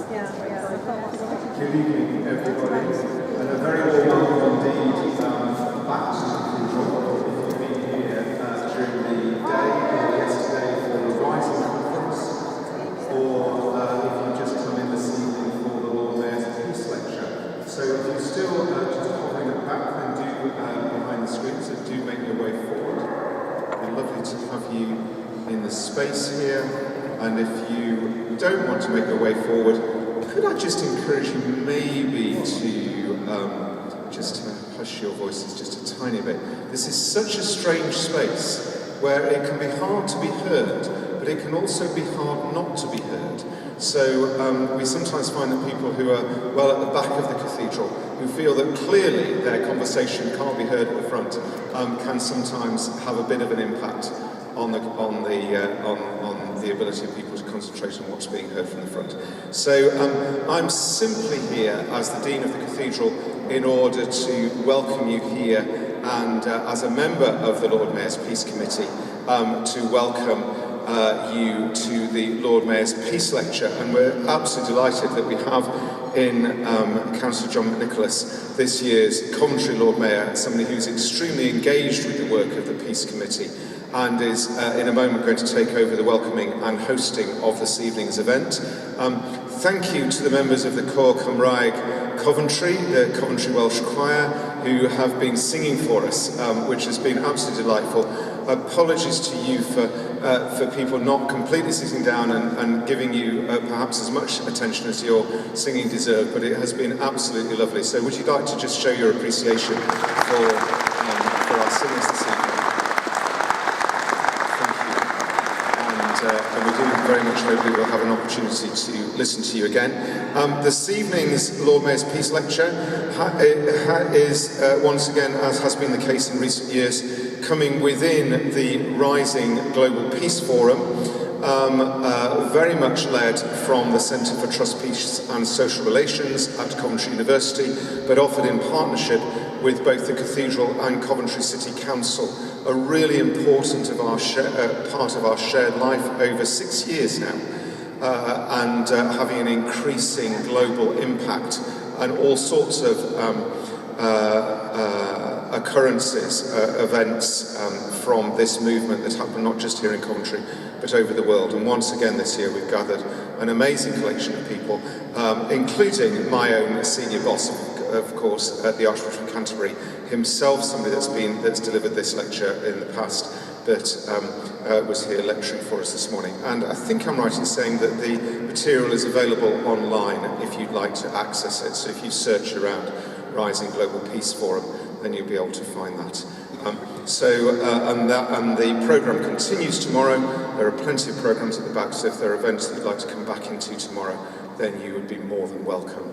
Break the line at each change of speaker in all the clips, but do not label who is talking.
Good evening, everybody, and a very warm welcome indeed back to the Cathedral. If you've been here during the day or yesterday for the Rising Conference, or if you've just come in this evening for the Lord Mayor's Peace Lecture. So if you're still just hovering at the back, then do behind the screen, so do make your way forward. It'd be lovely to have you in the space here, and if you don't want to make your way forward, could I just encourage you maybe to just hush your voices just a tiny bit. This is such a strange space where it can be hard to be heard, but it can also be hard not to be heard. So we sometimes find that people who are well at the back of the cathedral, who feel that clearly their conversation can't be heard at the front, can sometimes have a bit of an impact on the ability of people to concentrate on what's being heard from the front. So I'm simply here as the Dean of the Cathedral in order to welcome you here and as a member of the Lord Mayor's Peace Committee to welcome you to the Lord Mayor's Peace Lecture. And we're absolutely delighted that we have in Councillor John McNicholas, this year's Coventry Lord Mayor, somebody who's extremely engaged with the work of the Peace Committee and is in a moment going to take over the welcoming and hosting of this evening's event. Thank you to the members of the Côr Cymraeg Coventry, the Coventry Welsh Choir, who have been singing for us, which has been absolutely delightful. Apologies to you for people not completely sitting down and giving you perhaps as much attention as your singing deserved, but it has been absolutely lovely. So would you like to just show your appreciation for our singers this evening? And we do very much hope we will have an opportunity to listen to you again. This evening's Lord Mayor's Peace Lecture is once again, as has been the case in recent years, coming within the Rising Global Peace Forum, very much led from the Centre for Trust, Peace and Social Relations at Coventry University, but offered in partnership with both the Cathedral and Coventry City Council, a really important part of our shared life over 6 years now, and having an increasing global impact and all sorts of occurrences, events from this movement that happen not just here in Coventry, but over the world. And once again this year we've gathered an amazing collection of people, including my own senior boss, of course, at the Archbishop of Canterbury, himself somebody that's delivered this lecture in the past, but was here lecturing for us this morning. And I think I'm right in saying that the material is available online if you'd like to access it. So if you search around Rising Global Peace Forum, then you'll be able to find that. And the programme continues tomorrow. There are plenty of programmes at the back, so if there are events that you'd like to come back into tomorrow, then you would be more than welcome.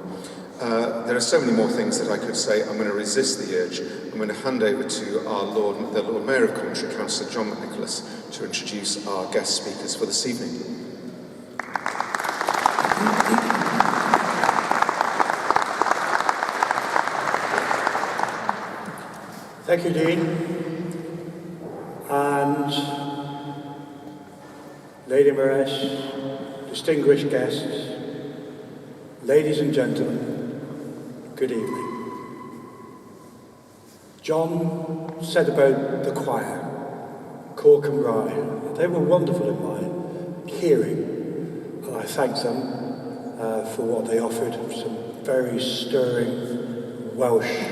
There are so many more things that I could say. I'm going to resist the urge. I'm going to hand over to the Lord Mayor of Coventry, Councillor John McNicholas, to introduce our guest speakers for this evening.
Thank you, Dean, and Lady Mayoress, distinguished guests, ladies and gentlemen, good evening. John said about the choir, Côr Cymraeg. They were wonderful in my hearing, and I thank them for what they offered, some very stirring Welsh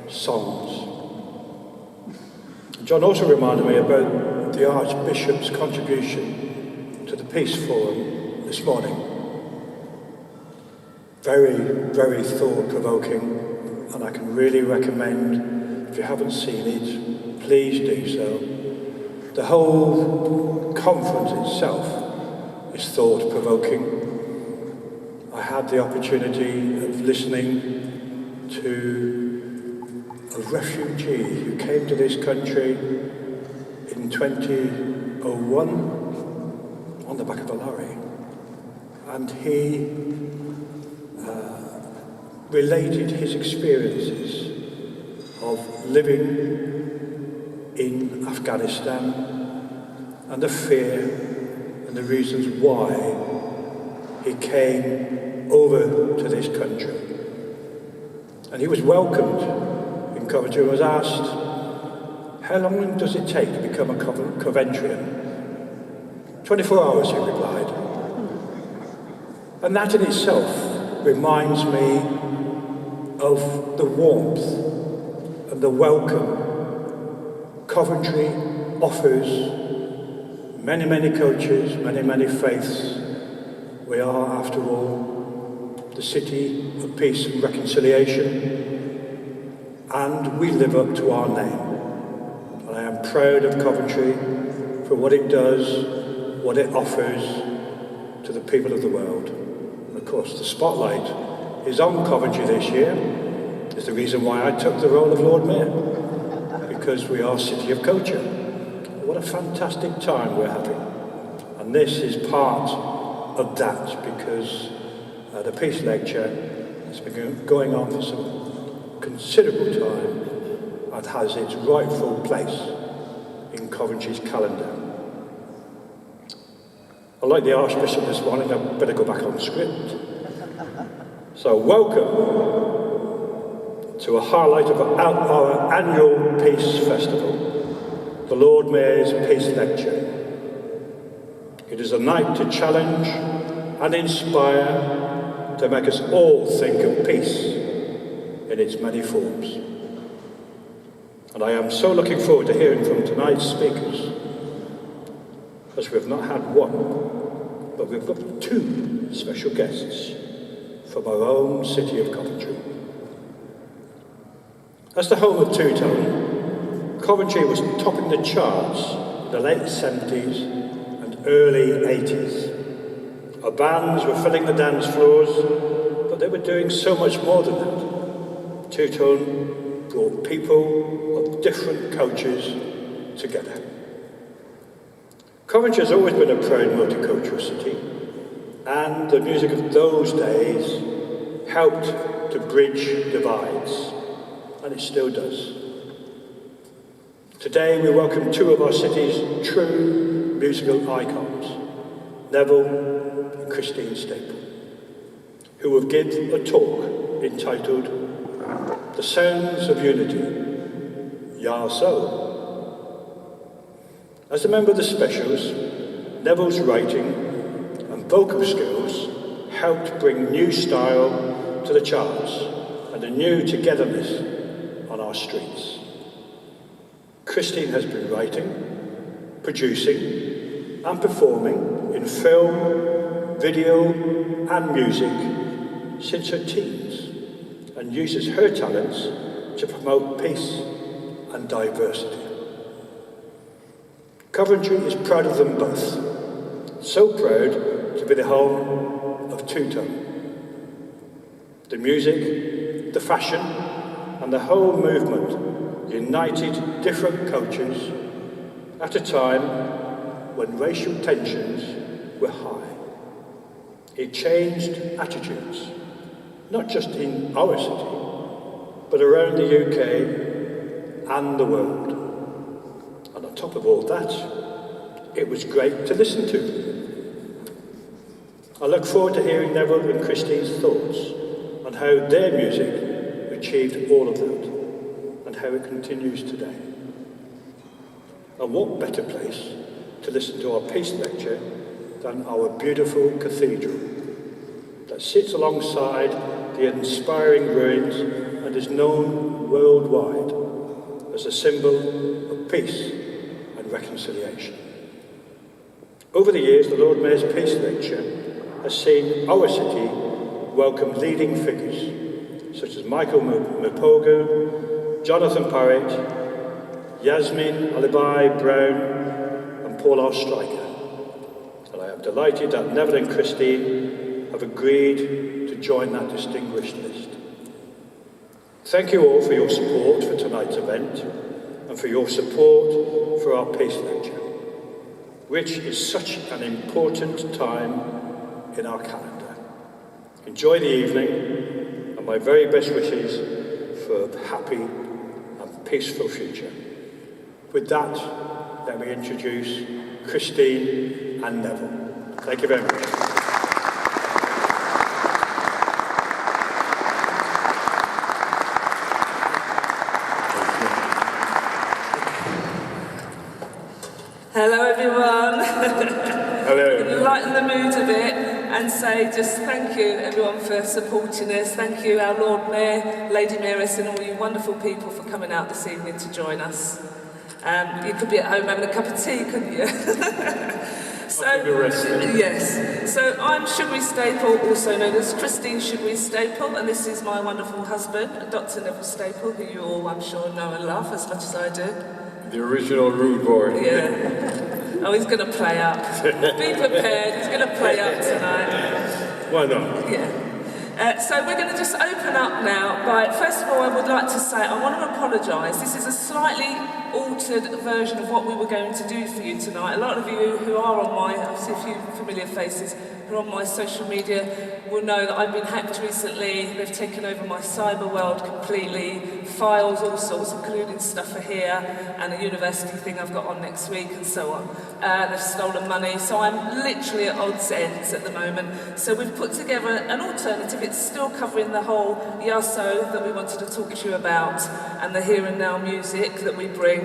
songs. John also reminded me about the Archbishop's contribution to the Peace Forum this morning. Very, very thought-provoking, and I can really recommend, if you haven't seen it, please do so. The whole conference itself is thought-provoking. I had the opportunity of listening to a refugee who came to this country in 2001 on the back of a lorry, and he related his experiences of living in Afghanistan and the fear and the reasons why he came over to this country. And he was welcomed in Coventry and was asked, how long does it take to become a Coventrian? 24 hours, he replied. And that in itself reminds me of the warmth and the welcome Coventry offers many, many cultures, many, many faiths. We are, after all, the city of peace and reconciliation, and we live up to our name. And I am proud of Coventry for what it does, what it offers to the people of the world. And of course, the spotlight is on Coventry this year. It's the reason why I took the role of Lord Mayor, because we are a city of culture. What a fantastic time we're having. And this is part of that, because the Peace Lecture has been going on for some considerable time and has its rightful place in Coventry's calendar. Like the Archbishop this morning, I better go back on script. So welcome to a highlight of our annual Peace Festival, the Lord Mayor's Peace Lecture. It is a night to challenge and inspire, to make us all think of peace in its many forms. And I am so looking forward to hearing from tonight's speakers, as we've not had one, but we've got two special guests from our own city of Coventry. As the home of two-tone, Coventry was topping the charts in the late 70s and early 80s. Our bands were filling the dance floors, but they were doing so much more than that. Two-tone brought people of different cultures together. Coventry has always been a proud multicultural city, and the music of those days helped to bridge divides, and it still does. Today we welcome two of our city's true musical icons, Neville and Christine Staple, who will give a talk entitled The Sounds of Unity, Ya So. As a member of the Specials, Neville's writing and vocal skills helped bring new style to the charts and a new togetherness on our streets. Christine has been writing, producing and performing in film, video and music since her teens, and uses her talents to promote peace and diversity. Coventry is proud of them both, so proud to be the home of two-tone. The music, the fashion and the whole movement united different cultures at a time when racial tensions were high. It changed attitudes, not just in our city, but around the UK and the world. And on top of all that, it was great to listen to. I look forward to hearing Neville and Christine's thoughts on how their music achieved all of that, and how it continues today. And what better place to listen to our Peace Lecture than our beautiful cathedral that sits alongside the inspiring ruins and is known worldwide as a symbol of peace and reconciliation. Over the years, the Lord Mayor's Peace Lecture has seen our city welcome leading figures such as Michael Mpogo, Jonathan Parrott, Yasmin Alibai Brown and Paul R. Stryker. And I am delighted that Neville and Christine have agreed to join that distinguished list. Thank you all for your support for tonight's event and for your support for our Peace Lecture, which is such an important time in our calendar. Enjoy the evening, and my very best wishes for a happy and peaceful future. With that, let me introduce Christine and Neville. Thank you very much.
lighten the mood a bit and say just thank you everyone for supporting us. Thank you our Lord Mayor, Lady Mayoress and all you wonderful people for coming out this evening to join us. You could be at home having a cup of tea, couldn't you? So, yes. So I'm Sugary Staple, also known as Christine Sugary Staple, and this is my wonderful husband, Dr. Neville Staple, who you all, I'm sure, know and love as much as I do.
The original rude boy.
Yeah. Oh, he's going to play up. Be prepared, he's going to play up tonight.
Why not?
Yeah. So we're going to just open up now by, first of all, I would like to say I want to apologise. This is a slightly altered version of what we were going to do for you tonight. A lot of you who are on my, I've seen a few familiar faces who are on my social media will know that I've been hacked recently. They've taken over my cyber world completely, files, all sorts, including stuff for here and a university thing I've got on next week and so on. They've stolen money, so I'm literally at odds ends at the moment. So we've put together an alternative. It's still covering the whole Yaso that we wanted to talk to you about and the here and now music that we bring,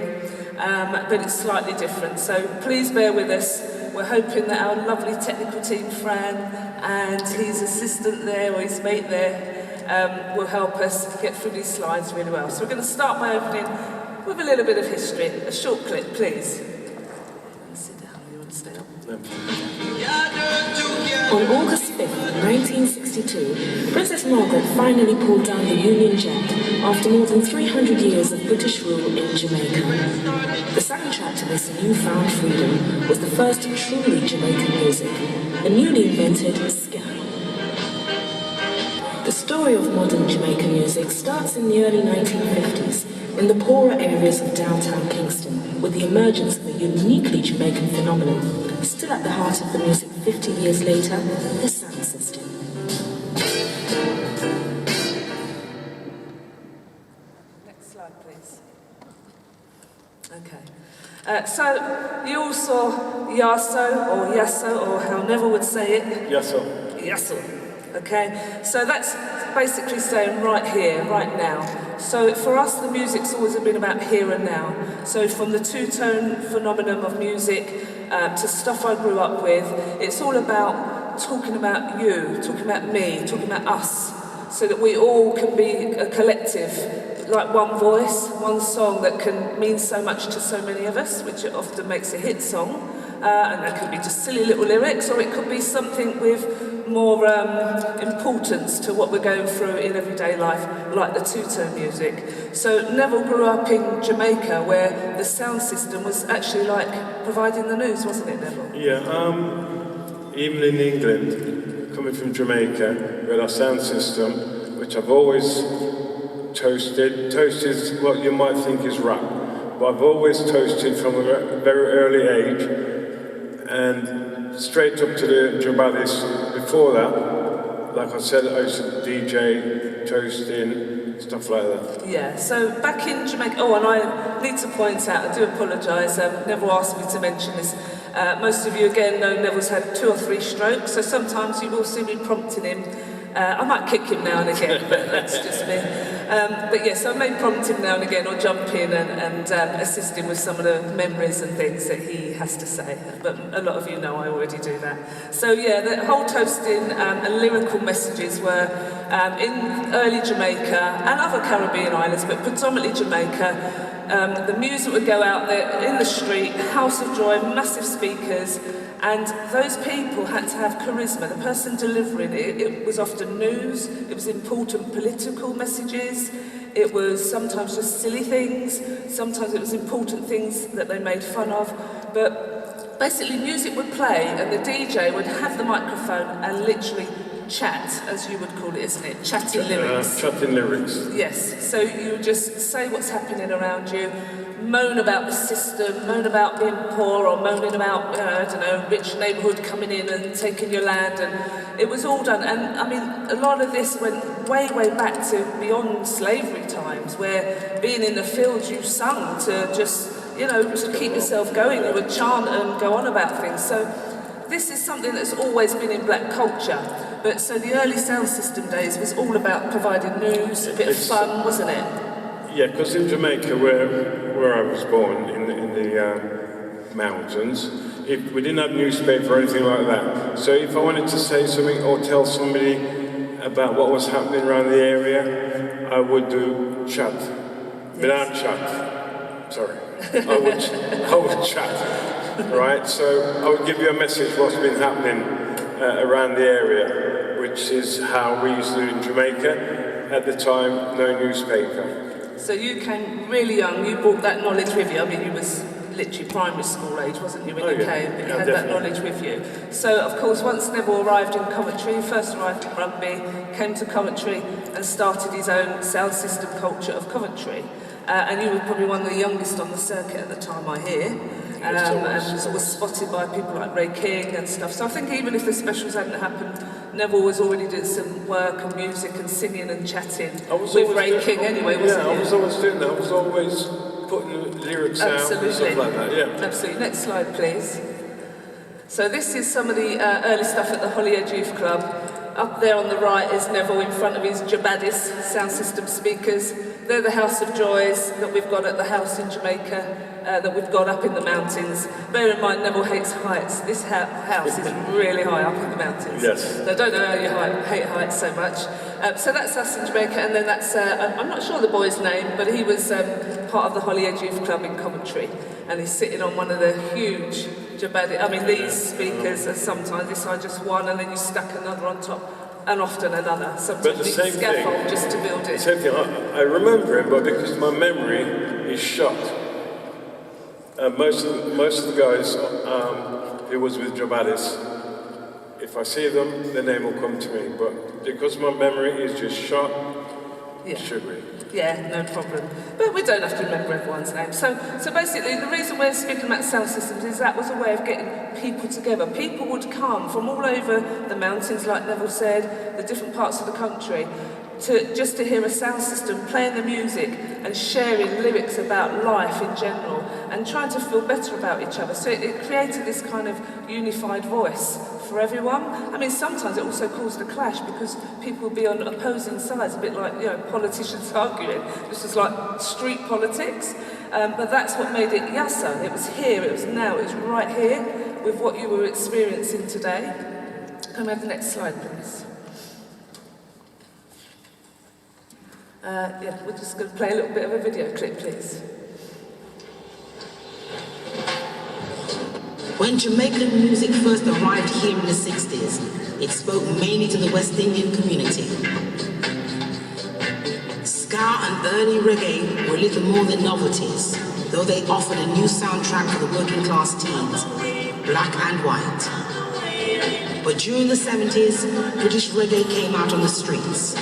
but it's slightly different. So please bear with us. We're hoping that our lovely technical team, Fran, and his assistant there, or his mate there, will help us get through these slides really well. So we're going to start by opening with a little bit of history. A short clip, please. Sit down, you want to stay up?
On August 5th, 1962, Princess Margaret finally pulled down the Union Jack after more than 300 years of British rule in Jamaica. The soundtrack to this newfound freedom was the first truly Jamaican music, the newly invented ska. The story of modern Jamaican music starts in the early 1950s in the poorer areas of downtown Kingston with the emergence of a uniquely Jamaican phenomenon. Still at the heart of the music 50 years later, the sound system.
Next slide, please. Okay. So you all saw Yaso, or how Neville would say it. Yaso. Okay. So that's basically saying right here, right now. So for us, the music's always been about here and now. So from the two-tone phenomenon of music to stuff I grew up with, it's all about talking about you, talking about me, talking about us, so that we all can be a collective, like one voice, one song that can mean so much to so many of us, which often makes a hit song. And that could be just silly little lyrics, or it could be something with more importance to what we're going through in everyday life, like the two-tone music. So Neville grew up in Jamaica, where the sound system was actually like providing the news, wasn't it, Neville?
Yeah, even in England, coming from Jamaica, we had our sound system, which I've always toasted. Toast is what you might think is rap, but I've always toasted from a very early age, and straight up to the Jabadis. Before that, like I said, I used to DJ, toasting, stuff like that.
Yeah, so back in Jamaica, oh, and I need to point out, I do apologise, Neville asked me to mention this. Most of you, again, know Neville's had 2 or 3 strokes, so sometimes you will see me prompting him. I might kick him now and again, but that's just me. But yes, I may prompt him now and again, or jump in and assist him with some of the memories and things that he has to say. But a lot of you know I already do that. So yeah, the whole toasting and lyrical messages were in early Jamaica and other Caribbean islands, but predominantly Jamaica. The music would go out there in the street, house of joy, massive speakers. And those people had to have charisma. The person delivering it was often news, it was important political messages, it was sometimes just silly things, sometimes it was important things that they made fun of. But basically music would play and the DJ would have the microphone and literally chat, as you would call it, isn't it? Chatting lyrics.
Chatting lyrics.
Yes, so you just say what's happening around you, moan about the system, moan about being poor, or moaning about, I don't know, rich neighbourhood coming in and taking your land, and it was all done. And I mean, a lot of this went way, way back to beyond slavery times, where being in the fields you sung to just, you know, to keep yourself going. You would chant and go on about things. So this is something that's always been in black culture. But so the early sound system days was all about providing news, a bit of fun, wasn't it?
Yeah, because in Jamaica, where I was born, in the mountains, if we didn't have newspaper or anything like that. So if I wanted to say something or tell somebody about what was happening around the area, I would do chat. Without chat. Sorry. I would chat. Right? So I would give you a message what's been happening around the area, which is how we used to do in Jamaica. At the time, no newspaper.
So you came really young, you brought that knowledge with you. I mean, you was literally primary school age, wasn't you, when you came? But you had that knowledge with you. So, of course, once Neville arrived in Coventry, first arrived in Rugby, came to Coventry and started his own sound system culture of Coventry. And you were probably one of the youngest on the circuit at the time, I hear. And was spotted by people like Ray King and stuff. So I think even if the specials hadn't happened, Neville was already doing some work and music and singing and chatting with Ray King anyway, wasn't he?
Yeah, I was always doing that. I was always putting lyrics out and stuff like that, yeah.
Absolutely. Next slide, please. So this is some of the early stuff at the Holyhead Youth Club. Up there on the right is Neville in front of his Jabadis sound system speakers. They're the House of Joys that we've got at the house in Jamaica, that we've got up in the mountains. Bear in mind, Neville hates heights. This house is really high up in the mountains.
Yes.
So I don't know how you hate heights so much. So that's us in Jamaica, and then that's, I'm not sure the boy's name, but he was part of the Holyhead Youth Club in Coventry, and he's sitting on one of the huge Jabadis. I mean, these speakers are sometimes, this side just one, and then you stack another on top. And often another. Sometimes you need scaffold just to build it.
Same thing. I remember it, but because my memory is shot. Most of the guys who was with Jabadis, if I see them, the name will come to me. But because my memory is just shot, it should be.
Yeah, no problem. But we don't have to remember everyone's name. So basically, the reason we're speaking about sound systems is that was a way of getting people together. People would come from all over the mountains, like Neville said, the different parts of the country, just to hear a sound system playing the music and sharing lyrics about life in general and trying to feel better about each other. So it created this kind of unified voice for everyone. I mean, sometimes it also caused a clash because people would be on opposing sides, a bit like, politicians arguing. This was like street politics. But that's what made it Yassa. It was here, it was now, it was right here with what you were experiencing today. Can we have the next slide, please? We're just going to play a little bit of a video clip, please.
When Jamaican music first arrived here in the 60s, it spoke mainly to the West Indian community. Ska and early reggae were little more than novelties, though they offered a new soundtrack for the working class teens, black and white. But during the 70s, British reggae came out on the streets.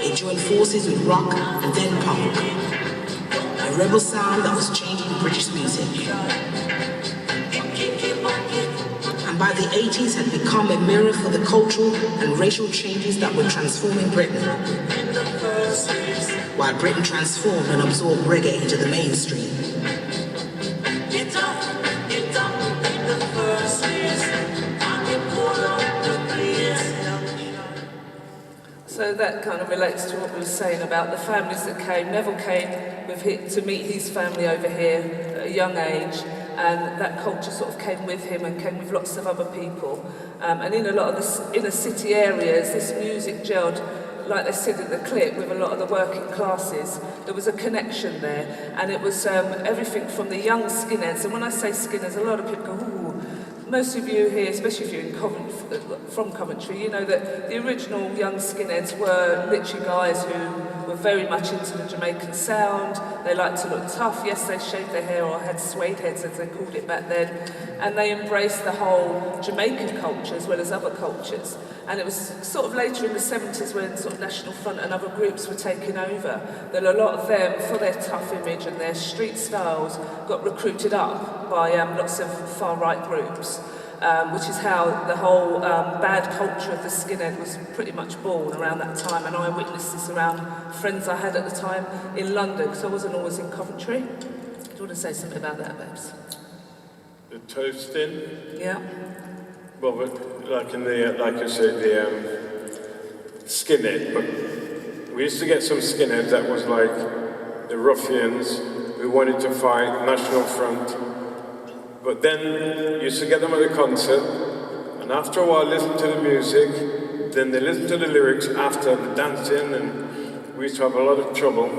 It joined forces with rock and then punk, a rebel sound that was changing British music. And by the 80s had become a mirror for the cultural and racial changes that were transforming Britain, while Britain transformed and absorbed reggae into the mainstream.
So that kind of relates to what we were saying about the families that came. Neville came to meet his family over here at a young age, and that culture sort of came with him and came with lots of other people. And in a lot of the inner city areas, this music gelled, like they said in the clip, with a lot of the working classes. There was a connection there, and it was everything from the young skinheads. And when I say skinheads, a lot of people go, ooh. Most of you here, especially if you're from Coventry, you know that the original young skinheads were literally guys who were very much into the Jamaican sound. They liked to look tough. Yes, they shaved their hair or had suede heads, as they called it back then. And they embraced the whole Jamaican culture as well as other cultures. And it was sort of later in the 70s when sort of National Front and other groups were taking over that a lot of them, for their tough image and their street styles, got recruited up by lots of far-right groups. Which is how the whole bad culture of the skinhead was pretty much born around that time, and I witnessed this around friends I had at the time in London, because I wasn't always in Coventry. Do you want to say something about that, babes?
The toasting?
Yeah.
Well, like in the, like I said, the skinhead, but we used to get some skinheads that was like the ruffians who wanted to fight National Front But then you used to get them at a concert, and after a while listen to the music, then they listen to the lyrics after the dancing, and we used to have a lot of trouble.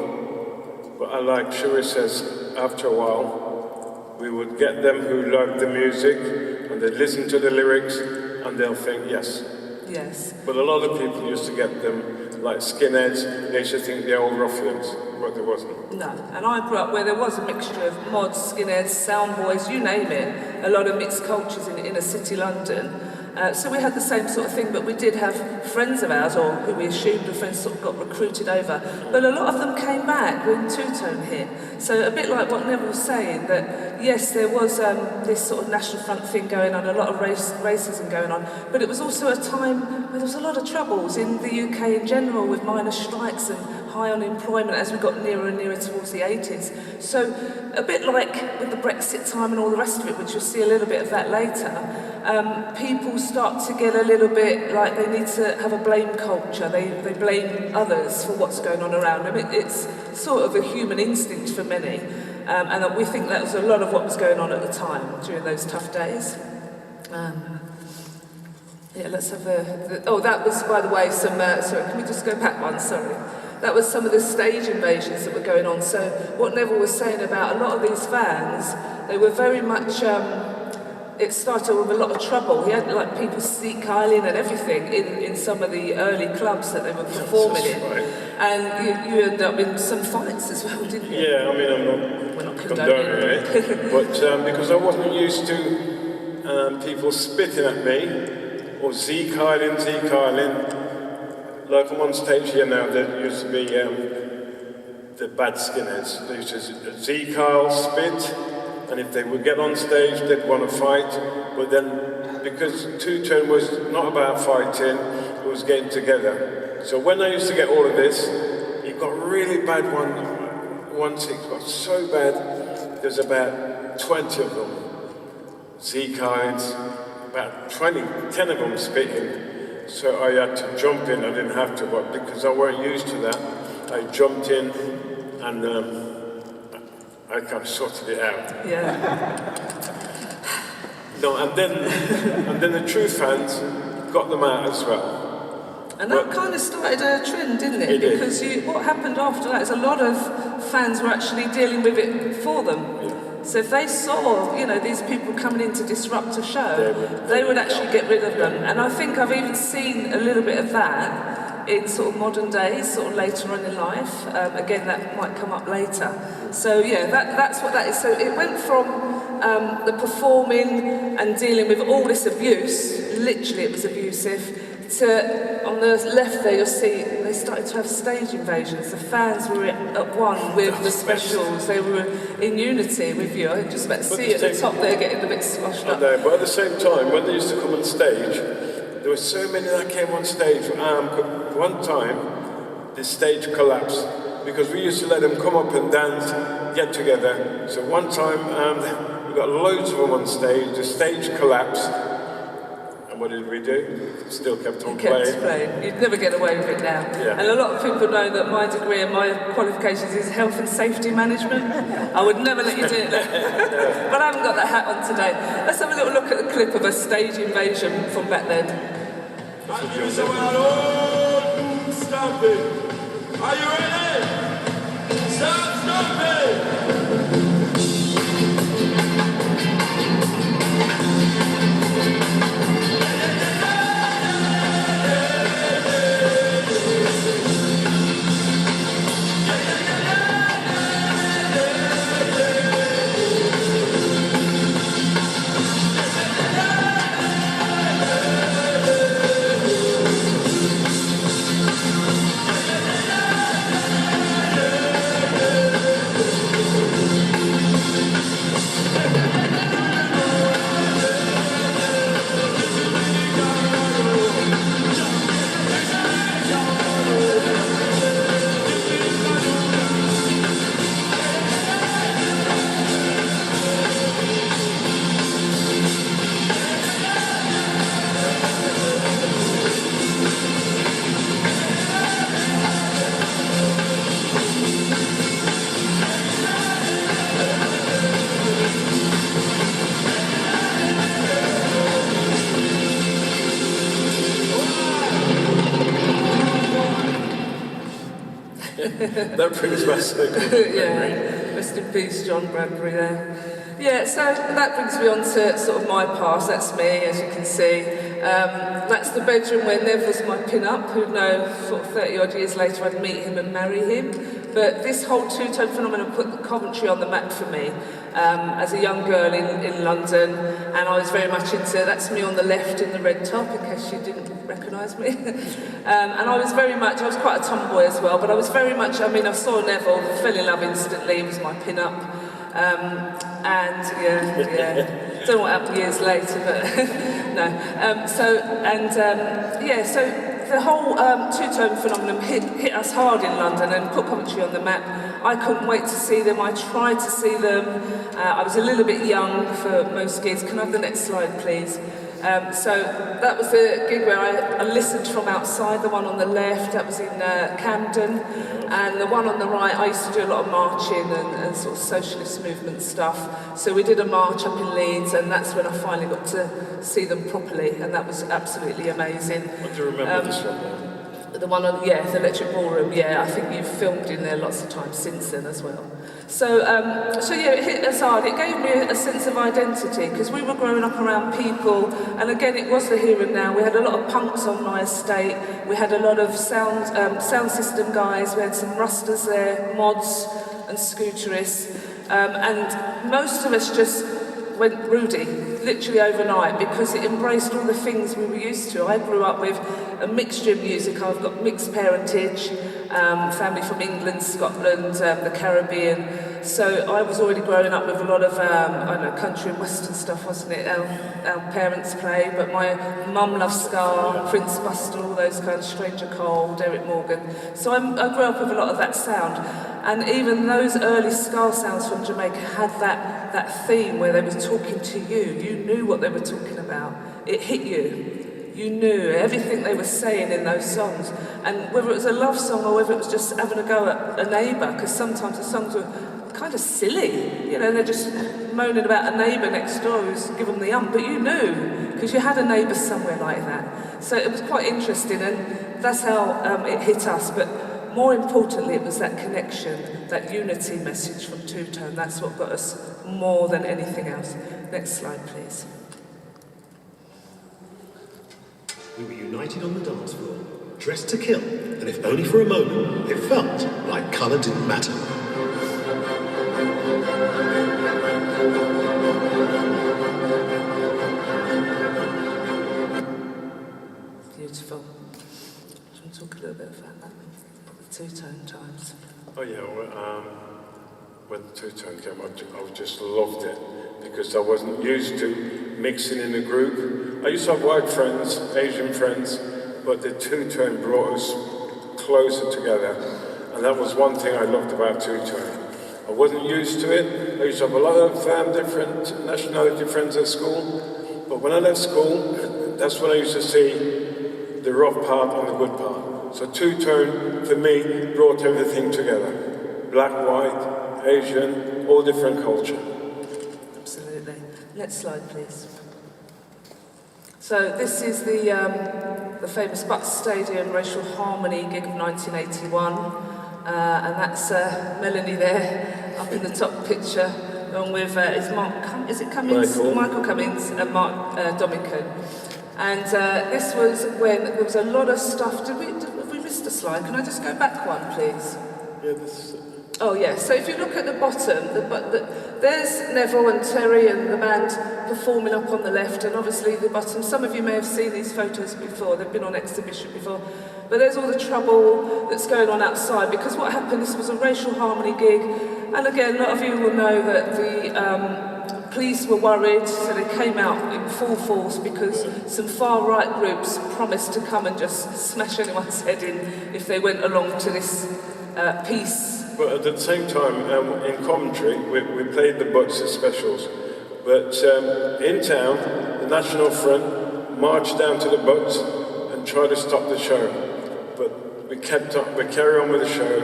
But like Shuri says, after a while, we would get them who loved the music, and they'd listen to the lyrics, and they'll think, yes.
Yes.
But a lot of people used to get them like skinheads, they used to think they're all ruffians, but there wasn't.
No, and I grew up where there was a mixture of mods, skinheads, sound boys, you name it, a lot of mixed cultures in inner city London. So we had the same sort of thing, but we did have friends of ours, or who we assumed were friends, sort of got recruited over. But a lot of them came back when two-tone hit. So a bit like what Neville was saying, that yes, there was this sort of National Front thing going on, a lot of racism going on, but it was also a time where there was a lot of troubles in the UK in general, with minor strikes and high unemployment as we got nearer and nearer towards the 80s. So a bit like with the Brexit time and all the rest of it, which you'll see a little bit of that later, people start to get a little bit like they need to have a blame culture. They blame others for what's going on around them. It's sort of a human instinct for many. And we think that was a lot of what was going on at the time during those tough days. Yeah, let's have that was, by the way, some, sorry, can we just go back one, sorry. That was some of the stage invasions that were going on. So what Neville was saying about a lot of these fans, they were very much, it started with a lot of trouble. He had like people sneak and everything in some of the early clubs that they were performing in. Right. And you ended up in some fights as well, didn't you?
Yeah, I mean, we're not condoning it, but because I wasn't used to people spitting at me, or Z-Kyling. Like I'm on stage here now, there used to be the bad skinheads. They used to Z-Kyle, spit, and if they would get on stage, they'd want to fight. But then, because two-tone was not about fighting, it was getting together. So when I used to get all of this, it got really bad once it got so bad, there's about 20 of them. Z-Kyles, about 10 of them spitting. So I had to jump in, I didn't have to, but because I weren't used to that, I jumped in and I kind of sorted it out.
Yeah.
No, and then the true fans got them out as well.
And that kind of started a trend, didn't it? Because what happened after that is a lot of fans were actually dealing with it for them. Yeah. So if they saw, these people coming in to disrupt a show, they would actually get rid of them. And I think I've even seen a little bit of that in sort of modern days, sort of later on in life. Again, that might come up later. So yeah, that's what that is. So it went from the performing and dealing with all this abuse, literally it was abusive, to, on the left there you'll see they started to have stage invasions. The fans were at one with the specials, they were in unity with you. I just about to see at the top there getting a bit squashed up.
But at the same time, when they used to come on stage, there were so many that came on stage. One time, the stage collapsed because we used to let them come up and dance, get together. So one time, we got loads of them on stage, the stage collapsed. What did we do? Still kept on playing.
You'd never get away with it now.
Yeah.
And a lot of people know that my degree and my qualifications is health and safety management. I would never let you do it. But I haven't got that hat on today. Let's have a little look at the clip of a stage invasion from back then.
Stop it! Are you ready? Stop it!
That brings back so good.
Yeah, rest in peace, John Bradbury there. Yeah, so that brings me on to sort of my past. That's me, as you can see. That's the bedroom where Nev was my pin-up, who'd know sort of 30 odd years later I'd meet him and marry him. But this whole two-tone phenomenon put Coventry on the map for me as a young girl in London, and I was very much into, that's me on the left in the red top, in case you didn't recognise me. And I was quite a tomboy as well, but I was very much, I saw Neville, fell in love instantly, he was my pin-up. Don't know what happened years later, but no. So the whole two-tone phenomenon hit us hard in London and put Coventry on the map. I couldn't wait to see them. I tried to see them. I was a little bit young for most gigs. Can I have the next slide, please? So that was the gig where I listened from outside, the one on the left, that was in Camden, and the one on the right, I used to do a lot of marching and sort of socialist movement stuff. So we did a march up in Leeds, and that's when I finally got to see them properly, and that was absolutely amazing.
What do you remember this one?
The one on, the Electric Ballroom, I think you've filmed in there lots of times since then as well. So it hit us hard. It gave me a sense of identity, because we were growing up around people, and again, it was the here and now. We had a lot of punks on my estate, we had a lot of sound system guys, we had some rusters there, mods and scooterists, and most of us just went Rudy, literally overnight, because it embraced all the things we were used to. I grew up with a mixture of music. I've got mixed parentage, family from England, Scotland, the Caribbean. So I was already growing up with a lot of, country and western stuff, wasn't it? Our parents played, but my mum loved ska, Prince Buster, all those kind of Stranger Cole, Derek Morgan. So I grew up with a lot of that sound. And even those early ska sounds from Jamaica had that theme where they were talking to you. You knew what they were talking about. It hit you. You knew everything they were saying in those songs. And whether it was a love song or whether it was just having a go at a neighbour, because sometimes the songs were kind of silly. They're just moaning about a neighbour next door who's given them the but you knew, because you had a neighbour somewhere like that. So it was quite interesting, and that's how it hit us. But more importantly, it was that connection, that unity message from two-tone. That's what got us more than anything else. Next slide, please.
We were united on the dance floor, dressed to kill, and if only for a moment, it felt like colour didn't matter.
Beautiful. Should we talk a little bit about that? Two-tone times.
Oh yeah, when the two-tone came, I just loved it, because I wasn't used to mixing in a group. I used to have white friends, Asian friends, but the two-tone brought us closer together, and that was one thing I loved about two-tone. I wasn't used to it. I used to have a lot of different nationality friends at school, but when I left school, that's when I used to see the rough part and the good part. So two-tone, for me, brought everything together. Black, white, Asian, all different culture.
Absolutely. Next slide, please. So this is the famous Bucks Stadium Racial Harmony gig of 1981. And that's Melanie there, up in the top picture, along with, Michael Cummings and Mark Dominican. And this was when there was a lot of stuff. Have we missed a slide? Can I just go back one, please?
Yeah, this.
Oh yeah, so if you look at the bottom, there's Neville and Terry and the band performing up on the left, and obviously the bottom, some of you may have seen these photos before, they've been on exhibition before, but there's all the trouble that's going on outside, because what happened, this was a racial harmony gig, and again, a lot of you will know that the police were worried, so they came out in full force because some far-right groups promised to come and just smash anyone's head in if they went along to this peace.
But at the same time, in Coventry, we played the Butts as specials. But in town, the National Front marched down to the Butts and tried to stop the show. But we carried on with the show.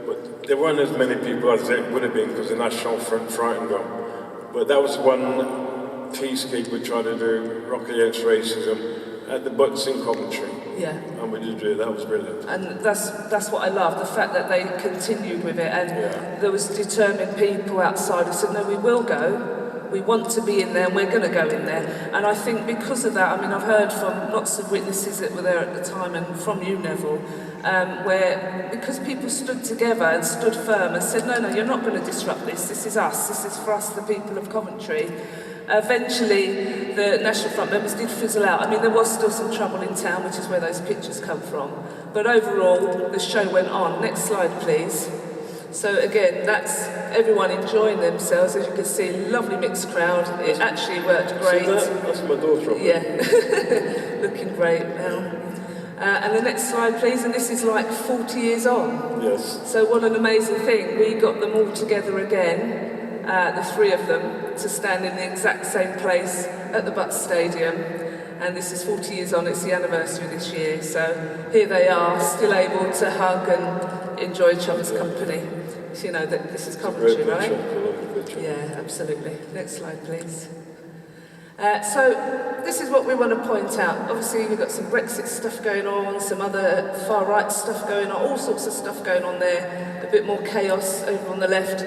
But there weren't as many people as there would have been because the National Front frightened them. But that was one peace gig we tried to do, Rock Against Racism, at the Butts in Coventry.
Yeah.
And we did it, that was brilliant.
And that's what I love, the fact that they continued with it, and there was determined people outside who said, no, we will go. We want to be in there, and we're going to go in there. And I think because of that, I mean, I've heard from lots of witnesses that were there at the time, and from you, Neville, where because people stood together and stood firm and said, no, you're not going to disrupt this. This is us. This is for us, the people of Coventry. Eventually, the National Front members did fizzle out. I mean, there was still some trouble in town, which is where those pictures come from. But overall, the show went on. Next slide, please. So again, that's everyone enjoying themselves. As you can see, lovely mixed crowd. It actually worked great.
That's my daughter.
Yeah, looking great now. And the next slide, please. And this is like 40 years on.
Yes.
So what an amazing thing. We got them all together again, the three of them, to stand in the exact same place at the Butts Stadium. And this is 40 years on, it's the anniversary this year. So here they are, still able to hug and enjoy each other's company. So you know that this is Coventry, right? Yeah, absolutely. Next slide, please. So this is what we want to point out. Obviously, we've got some Brexit stuff going on, some other far-right stuff going on, all sorts of stuff going on there, a bit more chaos over on the left.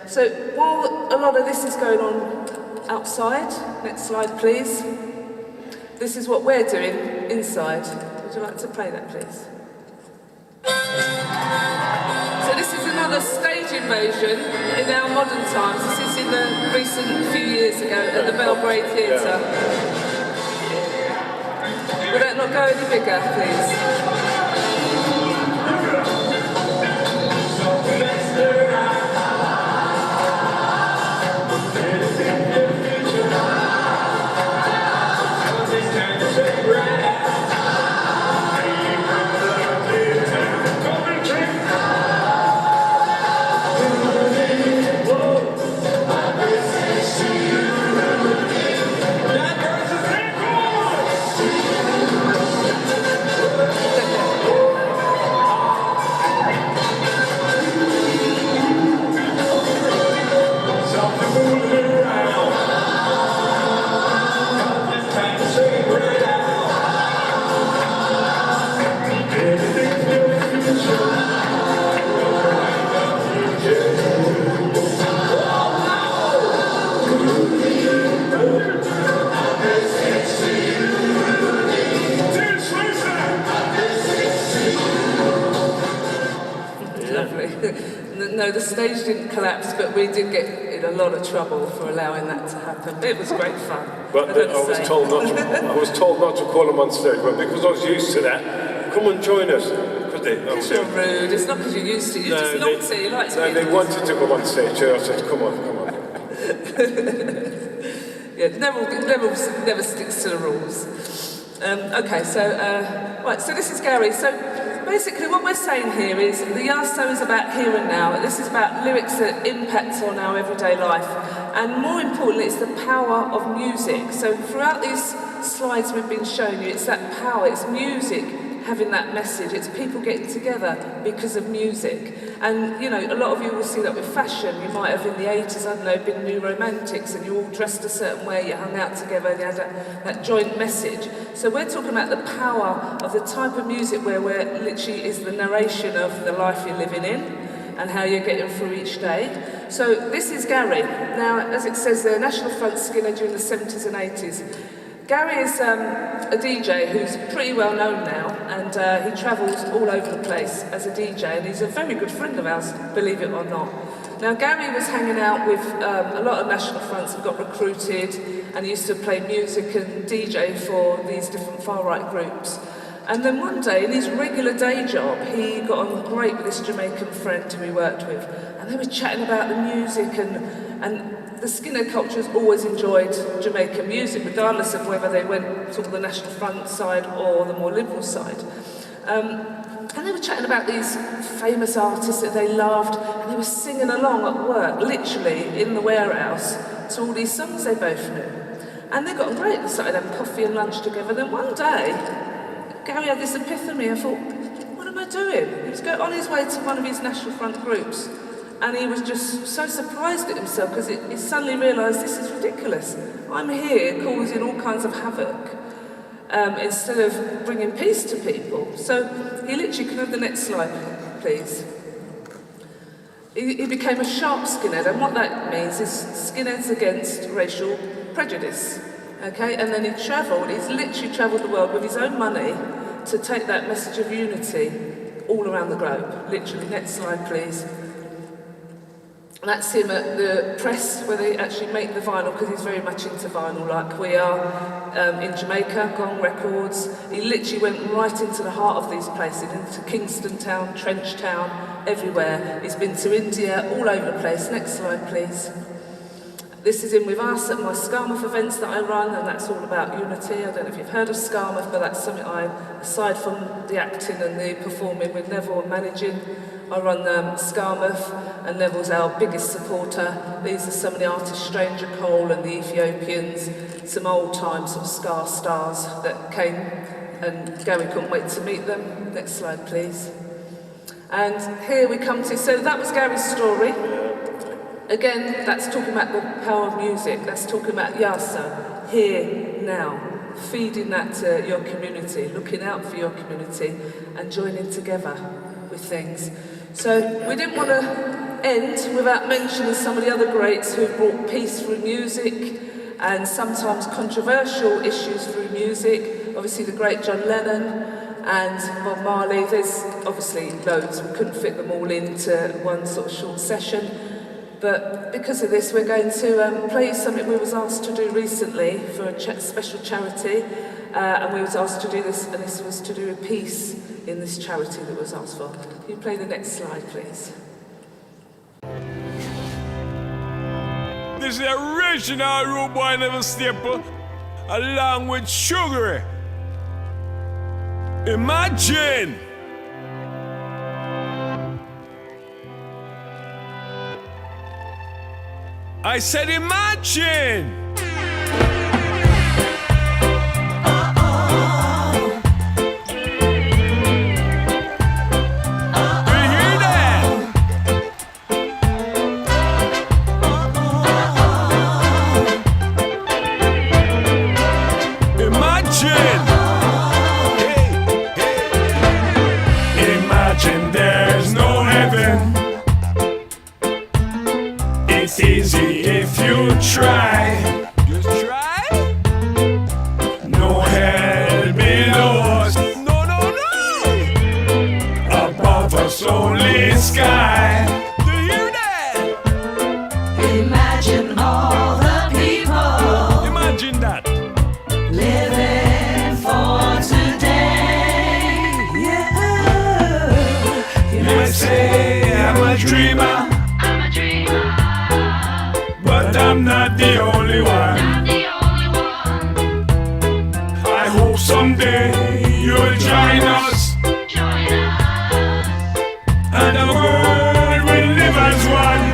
So while a lot of this is going on outside, next slide, please. This is what we're doing inside. Would you like to play that, please? So this is another stage invasion in our modern times. This is in the recent few years ago at the Belgrade Theatre. Would that not go any bigger, please? No, the stage didn't collapse, but we did get in a lot of trouble for allowing that to happen. It was great fun.
But I was told not to call them on stage, but because I was used to that, come and join us.
Because you're rude. It's not because you're used to it. You're just naughty. You like to
no, they wanted to come on stage. So I said, come on.
Yeah, Neville never sticks to the rules. Okay, so right. So this is Gary. So basically, what we're saying here is the Yaso is about here and now. This is about lyrics that impact on our everyday life, and more importantly, it's the power of music. So throughout these slides we've been showing you, it's that power. It's music having that message. It's people getting together because of music. And, you know, a lot of you will see that with fashion. You might have in the 80s, I don't know, been new romantics and you all dressed a certain way, you hung out together, and you had that joint message. So we're talking about the power of the type of music where we're literally is the narration of the life you're living in and how you're getting through each day. So this is Gary. Now, as it says there, National Front Skinner during the 70s and 80s. Gary is a DJ who's pretty well known now, and he travels all over the place as a DJ, and he's a very good friend of ours, believe it or not. Now, Gary was hanging out with a lot of National Fronts and got recruited, and he used to play music and DJ for these different far-right groups. And then one day, in his regular day job, he got on great with this Jamaican friend who he worked with, and they were chatting about the music, and the Skinner culture has always enjoyed Jamaican music, regardless of whether they went sort of the National Front side or the more liberal side. And they were chatting about these famous artists that they loved, and they were singing along at work, literally in the warehouse, to all these songs they both knew. And they got on great. They started having coffee and lunch together. Then one day, Gary had this epiphany. I thought, what am I doing? He was going on his way to one of his National Front groups. And he was just so surprised at himself because he suddenly realised this is ridiculous. I'm here causing all kinds of havoc. instead of bringing peace to people. So he literally, can I have the next slide, please? He became a sharp skinhead, and what that means is skinheads against racial prejudice. Okay, and then he's literally travelled the world with his own money to take that message of unity all around the globe. Literally, next slide, please. And that's him at the press where they actually make the vinyl, because he's very much into vinyl like we are, in Jamaica, Gong Records. He literally went right into the heart of these places, into Kingston Town, Trench Town, everywhere. He's been to India, all over the place. Next slide, please. This is him with us at my Skarmouth events that I run, and that's all about unity. I don't know if you've heard of Skarmouth, but that's something aside from the acting and the performing with Neville and managing, I run Skarmouth, and Neville's our biggest supporter. These are some of the artists, Stranger Cole and the Ethiopians, some old-time sort of ska stars that came, and Gary couldn't wait to meet them. Next slide, please. And here we come to, so that was Gary's story. Again, that's talking about the power of music. That's talking about Yasa, here, now, feeding that to your community, looking out for your community, and joining together with things. So we didn't want to end without mentioning some of the other greats who brought peace through music, and sometimes controversial issues through music. Obviously the great John Lennon and Bob Marley. There's obviously loads, we couldn't fit them all into one sort of short session. But because of this, we're going to play something we was asked to do recently for a special charity, and we was asked to do this, and this was to do with peace in this charity that was asked for. Can you play the next slide, please?
This is the original Rude Boy Neville staple, along with Sugar. Imagine! I said imagine! Try. Just try? No hell below us. No, no, no. Above us only sky. Do you hear that?
Imagine all the people.
Imagine that.
Living for today. Yeah.
You might say I'm a dreamer. But I'm not the only one. I hope someday you'll join us. And the world will live as one.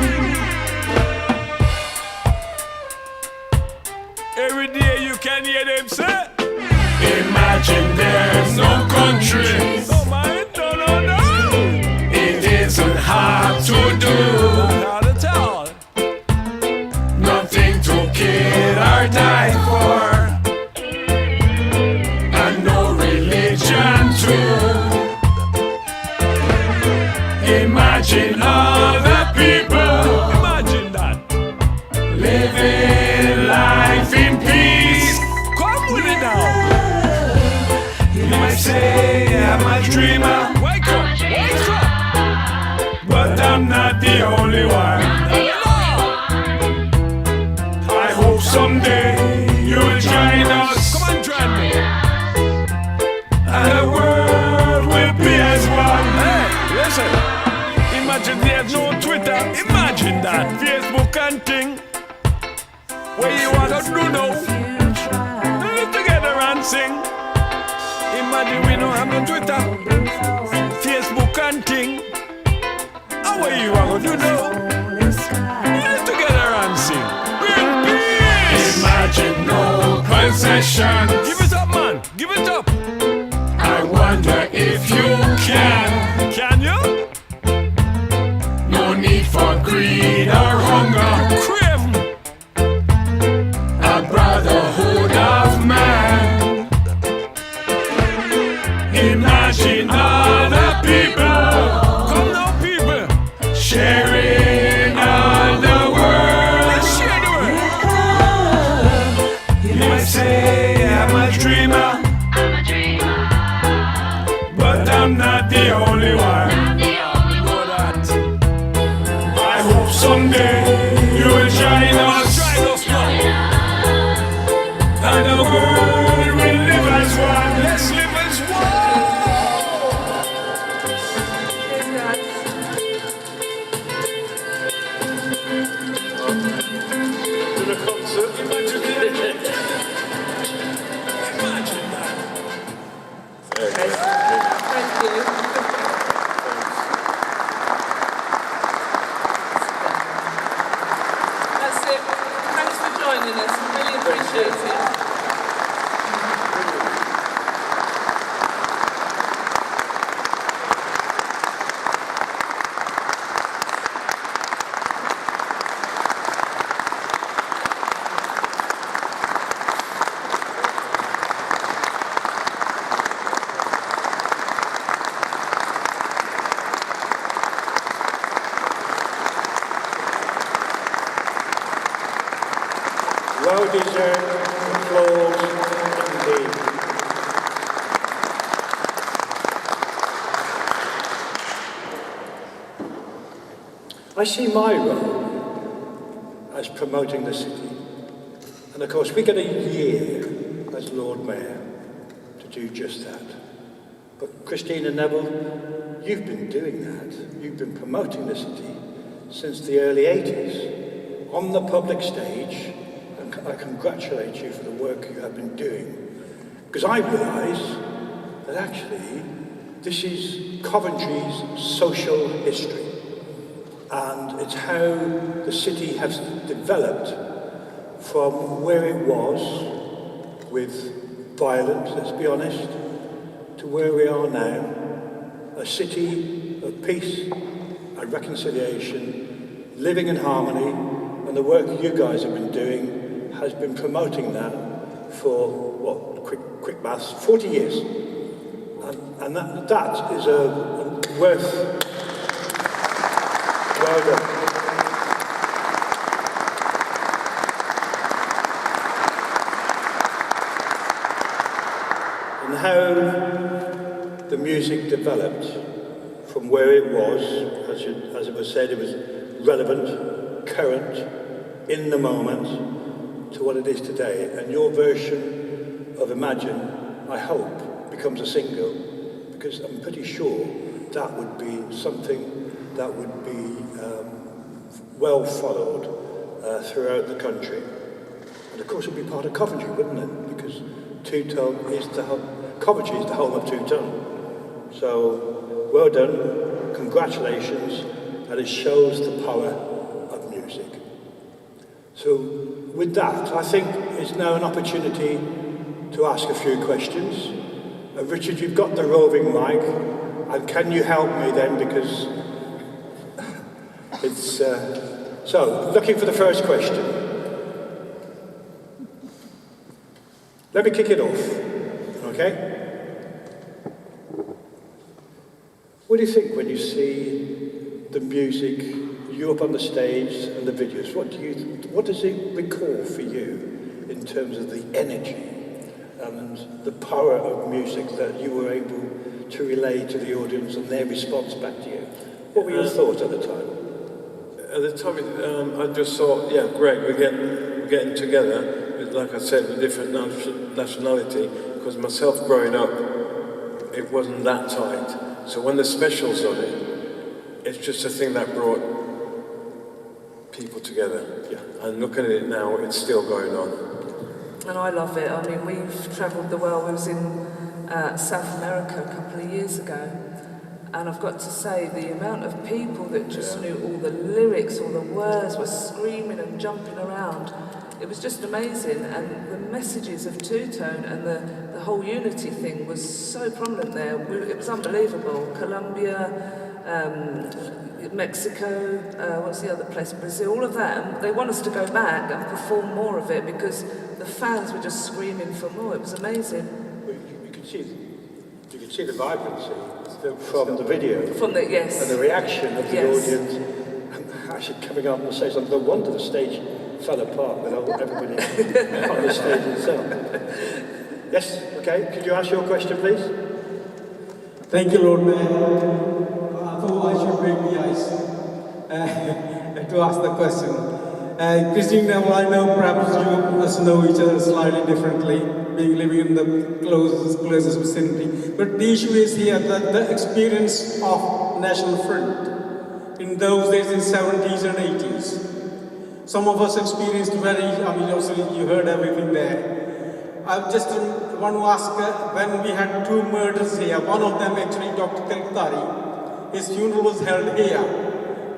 Every day you can hear them say, imagine there's no country. Oh my, no, no, no. It isn't hard to do. Not at all. Nothing to kill or die for, and no religion too. Imagine all the people, imagine that, living life in peace. Come with it now. You might say I'm a dreamer. Wake up, wake up. But I'm not the only one. Someday you'll join us. Come on, join me. And the world will be as one. Hey, listen. Imagine there's no Twitter. Imagine that. Facebook and thing. Where you wanna do now? Do it together and sing. Imagine we don't have no Twitter, Facebook and thing. And where you wanna do now? Do it together and sing. Imagine no possession. Give it up, man. Give it up. I wonder if you can. Can you? No need for greed or hunger. Crave. A brotherhood of man. Imagine all the people. Come now, people. Sharing all the world. Let's share the world. You might say I'm a dreamer. But I'm not the only one. I hope someday you will join us. And the world will live as one. Let's live as
In a concert.
Imagine that.
Thank you. That's it. Thanks for joining us. Really appreciate it.
Well-deserved applause indeed. I see my role as promoting the city. And of course we get a year as Lord Mayor to do just that. But Christine and Neville, you've been doing that. You've been promoting the city since the early 80s on the public stage. I congratulate you for the work you have been doing, because I realise that actually this is Coventry's social history, and it's how the city has developed from where it was with violence, let's be honest, to where we are now, a city of peace and reconciliation, living in harmony, and the work you guys have been doing has been promoting that for, what, quick maths, 40 years. And that is a worth, well done. And how the music developed from where it was, as it was said, it was relevant, current, in the moment, to what it is today. And your version of Imagine, I hope, becomes a single, because I'm pretty sure that would be something that would be well followed throughout the country. And of course it would be part of Coventry, wouldn't it? Because Two-Tone is Coventry is the home of Two-Tone. So, well done, congratulations, and it shows the power of music. So, with that, I think it's now an opportunity to ask a few questions. Richard, you've got the roving mic, and can you help me then, because it's... So, looking for the first question. Let me kick it off, okay? What do you think when you see the music, you up on the stage and the videos? What does it recall for you in terms of the energy and the power of music that you were able to relay to the audience and their response back to you? What were your thoughts at the time?
At the time, I just thought, yeah, great, we're getting together, with, like I said, with different nationality, because myself growing up, it wasn't that tight. So when the special's on it, it's just a thing that brought people together. Yeah. And looking at it now, it's still going on.
And I love it. I mean, we've travelled the world. We was in South America a couple of years ago. And I've got to say, the amount of people that just knew all the lyrics, all the words, were screaming and jumping around. It was just amazing. And the messages of Two-Tone and the whole unity thing was so prominent there. It was unbelievable. Colombia, Mexico, what's the other place? Brazil, all of that. And they want us to go back and perform more of it because the fans were just screaming for more. It was amazing.
Well, you could see You can see the vibrancy from the video.
From the, yes.
And the reaction of the
Yes.
audience. And actually coming up on the stage. No wonder the stage fell apart with everybody on the stage itself. Yes, okay. Could you ask your question, please?
Thank you, Lord Mayor. I thought I should break the ice to ask the question. Christine Neville, I know perhaps you must know each other slightly differently, being living in the closest vicinity. But the issue is here that the experience of National Front in those days in 70s and 80s. Some of us experienced obviously you heard everything there. I just want to ask, when we had two murders here, one of them actually Dr. Kaltari, his funeral was held here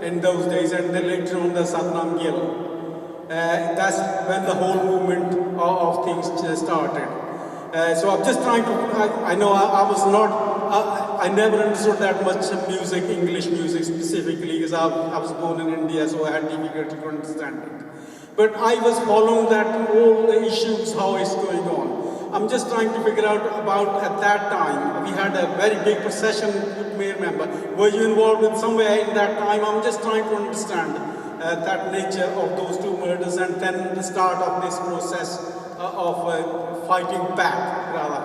in those days, and then later on the Satnam Gill. That's when the whole movement of things started. So I'm just trying to, I know I was not, I never understood that much music, English music specifically, because I was born in India, so I had difficulty to understand it. But I was following that all the issues, how it's going on. I'm just trying to figure out about at that time, we had a very big procession, may remember. Were you involved with somewhere in that time? I'm just trying to understand that nature of those two murders and then the start of this process of fighting back, rather,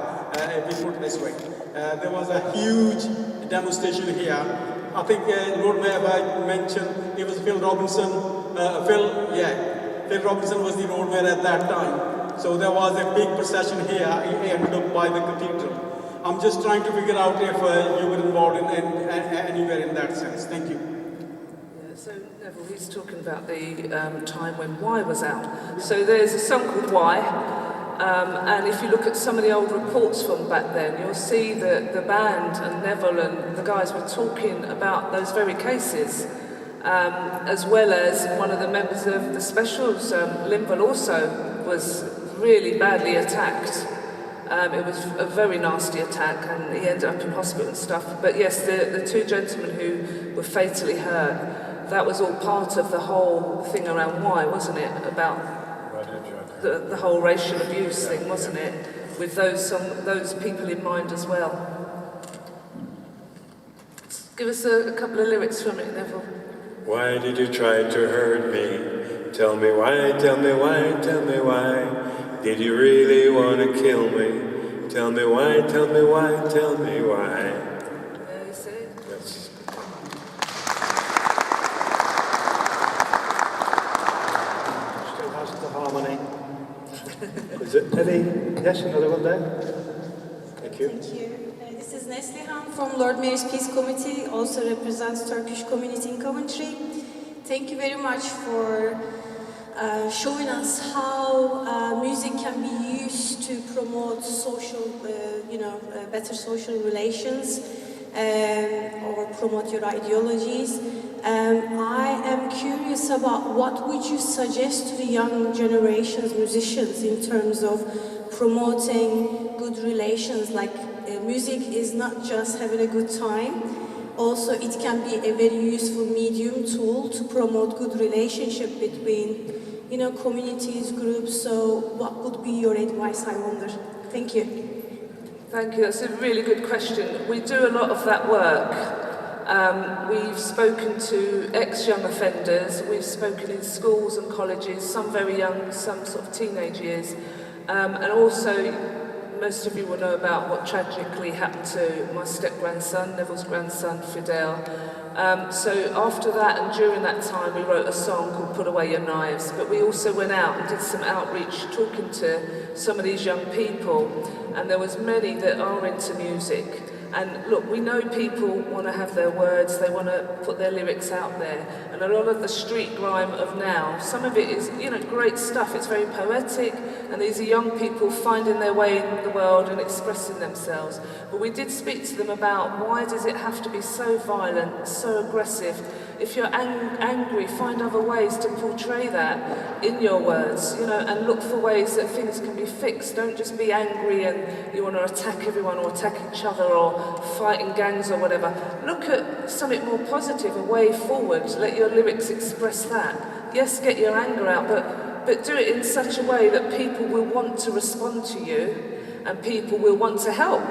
if we put it this way. There was a huge demonstration here. I think Lord Mayor I mentioned, it was Phil Robinson. Phil Robinson was the Lord Mayor at that time. So there was a big procession here, ended up by the Cathedral. I'm just trying to figure out if you were involved in anywhere in that sense. Thank you.
Yeah, so Neville, he's talking about the time when Why was out. So there's a song called Why, and if you look at some of the old reports from back then, you'll see that the band and Neville and the guys were talking about those very cases. As well as one of the members of the Specials, Linville, also was really badly attacked. It was a very nasty attack, and he ended up in hospital and stuff. But yes, the two gentlemen who were fatally hurt, that was all part of the whole thing around Why, wasn't it? About the whole racial abuse thing, wasn't it? With those people in mind as well. Give us a couple of lyrics from it, Neville.
Why did you try to hurt me? Tell me why, tell me why, tell me why. Did you really want to kill me? Tell me why, tell me why, tell me why.
Yeah, you see?
Yes.
Still has the harmony. Is it any? Yes, another one there. Thank you.
Thank you. This is Neslihan from Lord Mayor's Peace Committee, also represents Turkish community in Coventry. Thank you very much for showing us how music can be used to promote social, better social relations or promote your ideologies. I am curious about what would you suggest to the young generation's musicians in terms of promoting good relations, like music is not just having a good time, also it can be a very useful medium tool to promote good relationship between, communities, groups. So what would be your advice, I wonder? Thank you.
Thank you, that's a really good question. We do a lot of that work. We've spoken to ex-young offenders, we've spoken in schools and colleges, some very young, some sort of teenage years, and also most of you will know about what tragically happened to my step-grandson, Neville's grandson, Fidel. So after that and during that time we wrote a song called Put Away Your Knives, but we also went out and did some outreach talking to some of these young people, and there was many that are into music. And look, we know people want to have their words, they want to put their lyrics out there. And a lot of the street grime of now, some of it is, great stuff, it's very poetic, and these are young people finding their way in the world and expressing themselves. But we did speak to them about why does it have to be so violent, so aggressive? If you're angry, find other ways to portray that in your words, and look for ways that things can be fixed. Don't just be angry and you want to attack everyone or attack each other or fight in gangs or whatever. Look at something more positive, a way forward. Let your lyrics express that. Yes, get your anger out, but do it in such a way that people will want to respond to you and people will want to help.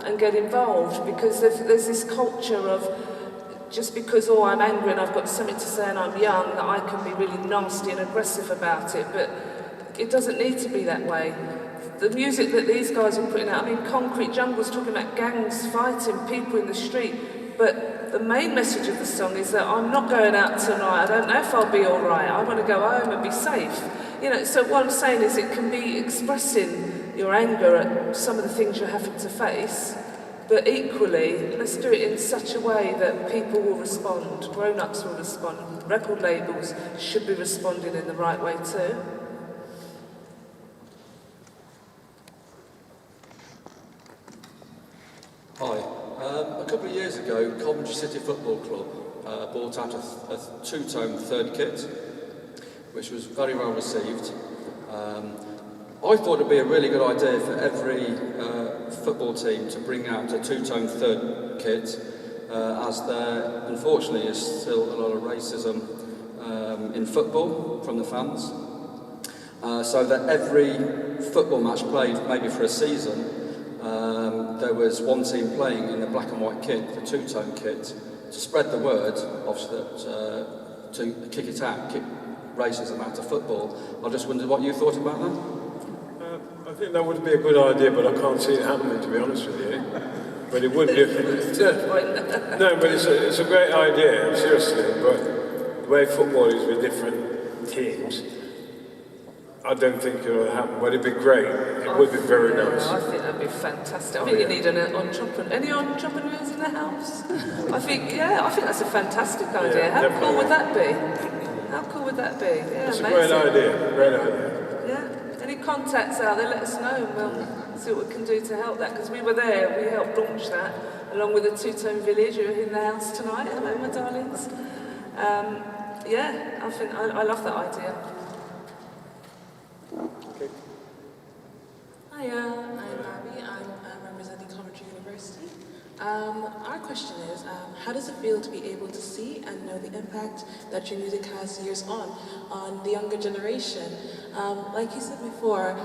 and get involved, because there's this culture of just because, oh, I'm angry and I've got something to say and I'm young, that I can be really nasty and aggressive about it, but it doesn't need to be that way. The music that these guys are putting out, I mean, Concrete Jungle's talking about gangs fighting, people in the street, but the main message of the song is that I'm not going out tonight, I don't know if I'll be all right, I want to go home and be safe. You know, so what I'm saying is it can be expressing your anger at some of the things you're having to face, but equally, let's do it in such a way that people will respond, grown-ups will respond, record labels should be responding in the right way too.
Hi. A couple of years ago, Coventry City Football Club brought out a two-tone third kit, which was very well received. I thought it'd be a really good idea for every football team to bring out a two-tone third kit, as there unfortunately is still a lot of racism in football from the fans. So that every football match played, maybe for a season, there was one team playing in the black and white kit, the two-tone kit, to spread the word, obviously, to kick it out, kick racism out of football. I just wondered what you thought about that.
I think that would be a good idea, but I can't see it happening, to be honest with you. But it would be. No, but it's a great idea, seriously. But the way football is with different teams, I don't think it will happen. But it'd be great. It would be very nice.
I think that'd be fantastic. I think you need an entrepreneur. Any entrepreneurs in the house? I think that's a fantastic idea.
Yeah,
How
definitely.
cool would that be? How cool would that be? Yeah,
it's
amazing.
a great idea. Great idea.
Yeah. Any contacts out there, let us know and we'll see what we can do to help that, because we were there, we helped launch that, along with the Two-Tone Village, who are in the house tonight. Hello, my darlings. Yeah, I think I love that idea.
Okay.
Hiya, I'm Abby, I'm representing Coventry University. Our question is, how does it feel to be able to see and know the impact that your music has years on the younger generation? Like you said before,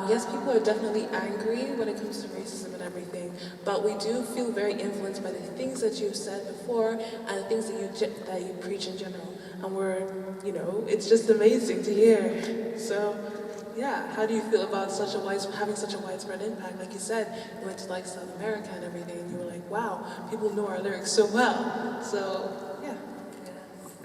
yes, people are definitely angry when it comes to racism and everything, but we do feel very influenced by the things that you've said before and the things that you preach in general. And we're, it's just amazing to hear. So, yeah, how do you feel about having such a widespread impact? Like you said, you went to like South America and everything, and you were like, wow, people know our lyrics so well. So, yeah.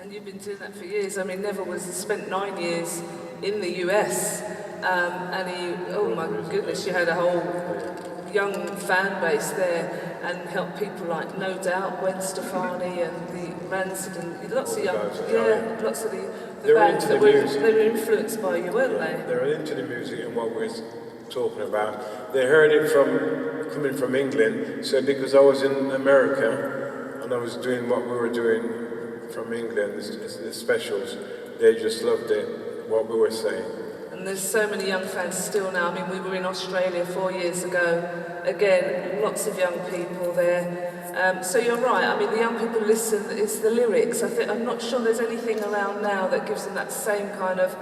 And you've been doing that for years. I mean, Neville spent 9 years in the US, and oh my goodness, you had a whole young fan base there, and helped people like No Doubt, Gwen Stefani, and the Rancid, and lots of young, lots of the bands that they were influenced by you, weren't they?
They were into the music and what we're talking about. They heard it coming from England, so because I was in America and I was doing what we were doing from England, the specials, they just loved it, what we were saying.
And there's so many young fans still now. I mean, we were in Australia 4 years ago. Again, lots of young people there. So you're right. I mean, the young people listen. It's the lyrics. I'm not sure there's anything around now that gives them that same kind of...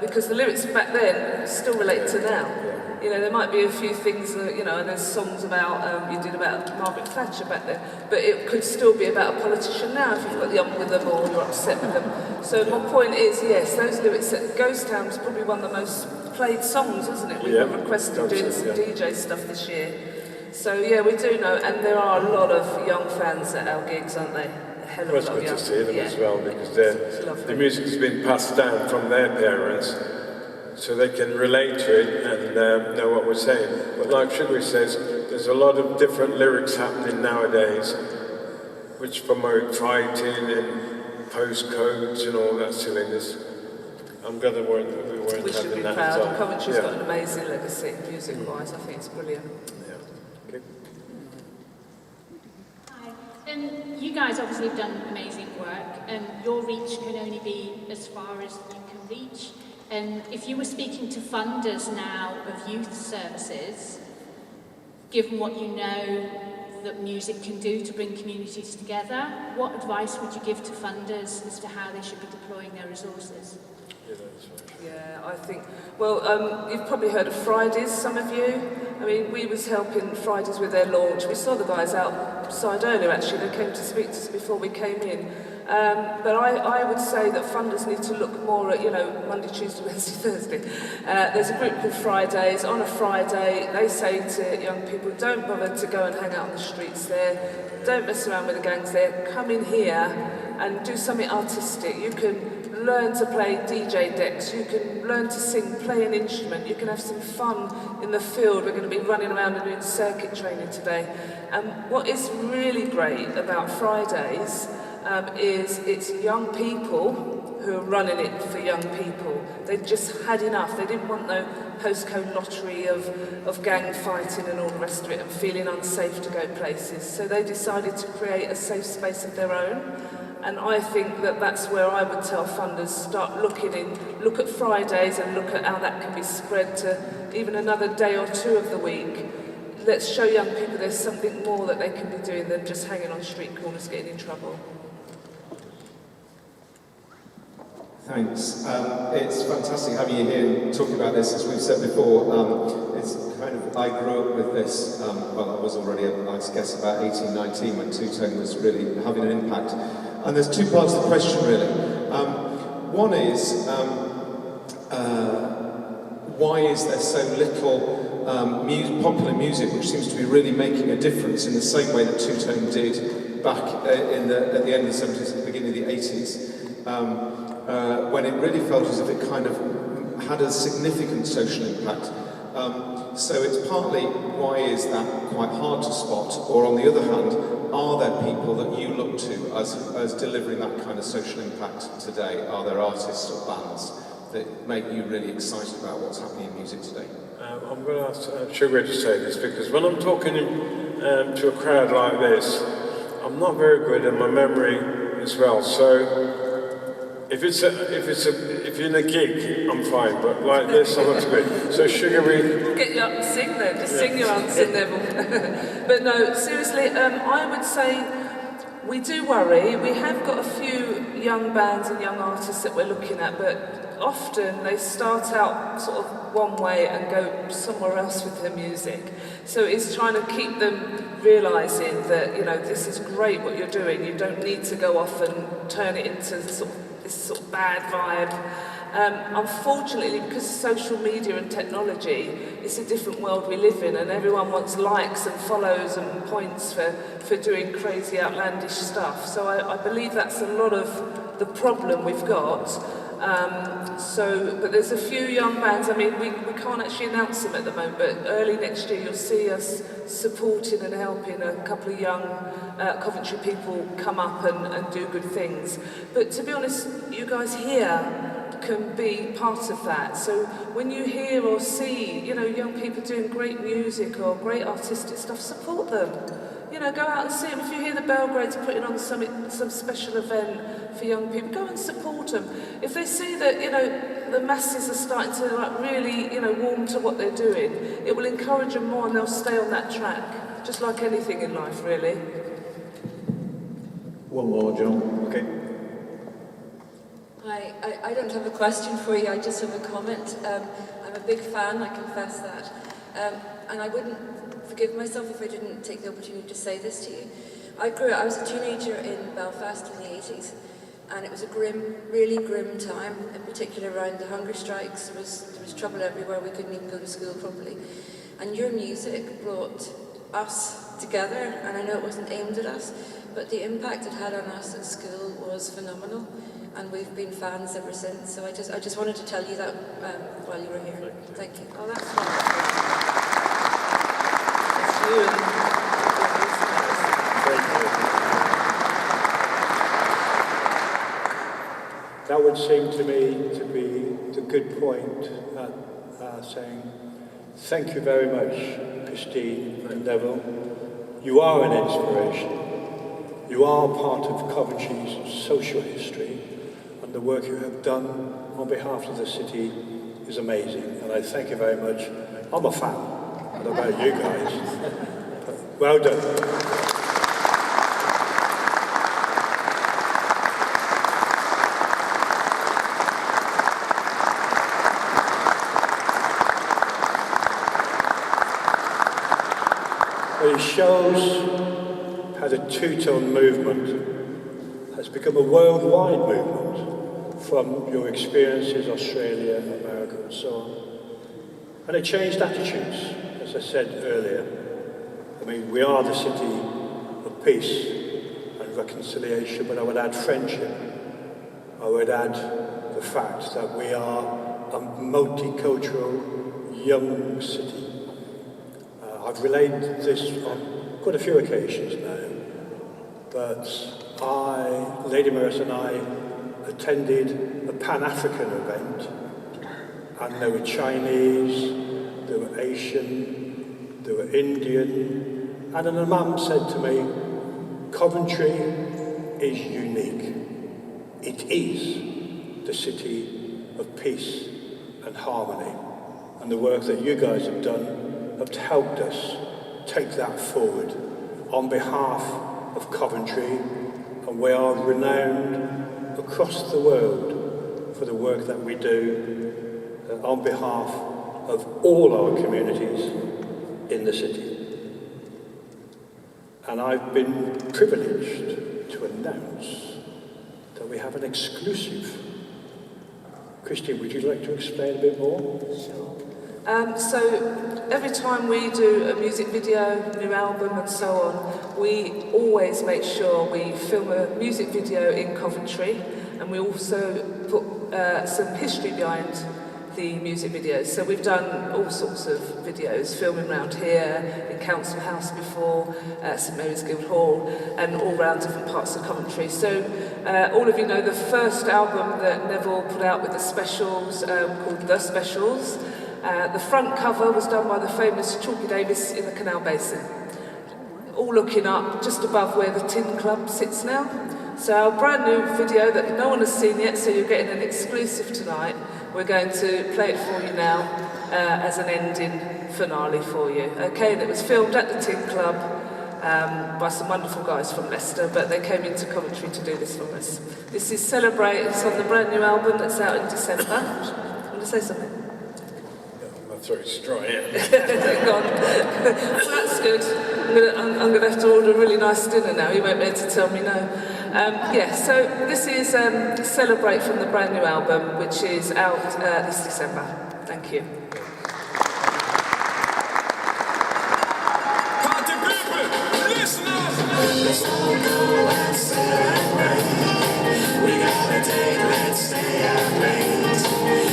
because the lyrics back then still relate to now. There might be a few things, and there's songs about, you did about Margaret Thatcher back then, but it could still be about a politician now if you've got the ump with them or you're upset with them. So my point is, yes, those lyrics, Ghost Town was probably one of the most played songs, wasn't it? We were requested doing some DJ stuff this year. So yeah, we do know, and there are a lot of young fans at our gigs, aren't they?
Well, it's good to see them as well, because the music has been passed down from their parents, so they can relate to it and know what we're saying. But like Sugary says, there's a lot of different lyrics happening nowadays, which promote fighting and postcodes and all that silliness. I'm glad we weren't having that.
We should be proud. Coventry's got an amazing legacy, music-wise. I think it's brilliant.
Okay.
You guys obviously have done amazing work, and your reach can only be as far as you can reach. And if you were speaking to funders now of youth services, given what you know that music can do to bring communities together, what advice would you give to funders as to how they should be deploying their resources?
Yeah, I think, well, you've probably heard of Fridays, some of you. I mean, we was helping Fridays with their launch. We saw the guys outside earlier, actually. They came to speak to us before we came in. But I would say that funders need to look more at, Monday, Tuesday, Wednesday, Thursday. There's a group called Fridays. On a Friday, they say to young people, don't bother to go and hang out on the streets there. Don't mess around with the gangs there. Come in here and do something artistic. You can learn to play DJ decks. You can learn to sing, play an instrument. You can have some fun in the field. We're going to be running around and doing circuit training today. And what is really great about Fridays is it's young people who are running it for young people. They've just had enough. They didn't want no postcode lottery of gang fighting and all the rest of it and feeling unsafe to go places. So they decided to create a safe space of their own. And I think that that's where I would tell funders, start look at Fridays and look at how that can be spread to even another day or two of the week. Let's show young people there's something more that they can be doing than just hanging on street corners getting in trouble.
Thanks. It's fantastic having you here and talking about this. As we've said before, it's kind of, I grew up with this, well, I was already, I guess, about 18, 19 when two-tone was really having an impact. And there's two parts to the question, really. One is, why is there so little popular music which seems to be really making a difference in the same way that two-tone did back at the end of the 70s, at the beginning of the 80s, when it really felt as if it kind of had a significant social impact. So it's partly, why is that quite hard to spot? Or on the other hand, are there people that you look to as delivering that kind of social impact today? Are there artists or bands that make you really excited about what's happening in music today?
I'm going to ask Sugar to say this, because when I'm talking to a crowd like this, I'm not very good at my memory as well. So if you're in a gig, I'm fine, but like this, I'm not too good. So Sugar,
get you up and sing then. Just sing your answer, Neville. But no, seriously, I would say we do worry. We have got a few young bands and young artists that we're looking at, but often they start out sort of one way and go somewhere else with their music. So it's trying to keep them realising that, this is great what you're doing. You don't need to go off and turn it into this sort of bad vibe. Unfortunately, because of social media and technology, it's a different world we live in, and everyone wants likes and follows and points for doing crazy, outlandish stuff. So I believe that's a lot of the problem we've got. But there's a few young bands. I mean, we can't actually announce them at the moment, but early next year you'll see us supporting and helping a couple of young Coventry people come up and do good things. But to be honest, you guys here can be part of that. So when you hear or see, young people doing great music or great artistic stuff, support them. Go out and see them. If you hear the Belgrade's putting on some special event for young people, go and support them. If they see that, the masses are starting to really, warm to what they're doing, it will encourage them more and they'll stay on that track, just like anything in life, really.
One more, John. Okay.
Hi, I don't have a question for you, I just have a comment. I'm a big fan, I confess that. And I wouldn't forgive myself if I didn't take the opportunity to say this to you. I was a teenager in Belfast in the 80s, and it was a really grim time, in particular around the hunger strikes. There was trouble everywhere, we couldn't even go to school properly. And your music brought us together, and I know it wasn't aimed at us, but the impact it had on us at school was phenomenal, and we've been fans ever since. So I just wanted to tell you that while you were here. Thank you.
Oh, that's wonderful.
That would seem to me to be the good point, saying thank you very much, Christine and Neville. You are an inspiration. You are part of Coventry's social history, and the work you have done on behalf of the city is amazing, and I thank you very much. I'm a fan. I don't know about you guys. But well done. it shows how the two-tone movement has become a worldwide movement from your experiences, Australia, America, and so on. And it changed attitudes, as I said earlier. I mean, we are the city of peace and reconciliation, but I would add friendship. I would add the fact that we are a multicultural young city. I've relayed this on quite a few occasions now, but Lady Maris and I attended a Pan-African event, and there were Chinese, there were Asian, there were Indian, and an imam said to me, Coventry is unique. It is the city of peace and harmony, and the work that you guys have done have helped us take that forward on behalf of Coventry, and we are renowned across the world for the work that we do on behalf of all our communities in the city. And I've been privileged to announce that we have an exclusive. Christine, would you like to explain a bit more?
Sure. So every time we do a music video, new album and so on, we always make sure we film a music video in Coventry, and we also put some history behind the music videos. So we've done all sorts of videos, filming around here, in Council House before, St Mary's Guildhall, and all around different parts of Coventry. So all of you know the first album that Neville put out with the specials, called The Specials. The front cover was done by the famous Chalky Davis in the Canal Basin, all looking up just above where the Tin Club sits now. So our brand new video that no one has seen yet, so you're getting an exclusive tonight. We're going to play it for you now as an ending finale for you. Okay, and it was filmed at the Tin Club by some wonderful guys from Leicester, but they came into Coventry to do this for us. This is Celebrate. It's on the brand new album that's out in December. Want to say something?
Throat's dry, yeah.
Well, that's good. I'm going to have to order a really nice dinner now. You won't be able to tell me no. So this is Celebrate from the brand new album, which is out this December. Thank you.
Party people, listen up!
Let's all go and celebrate. We got a date, let's stay out late.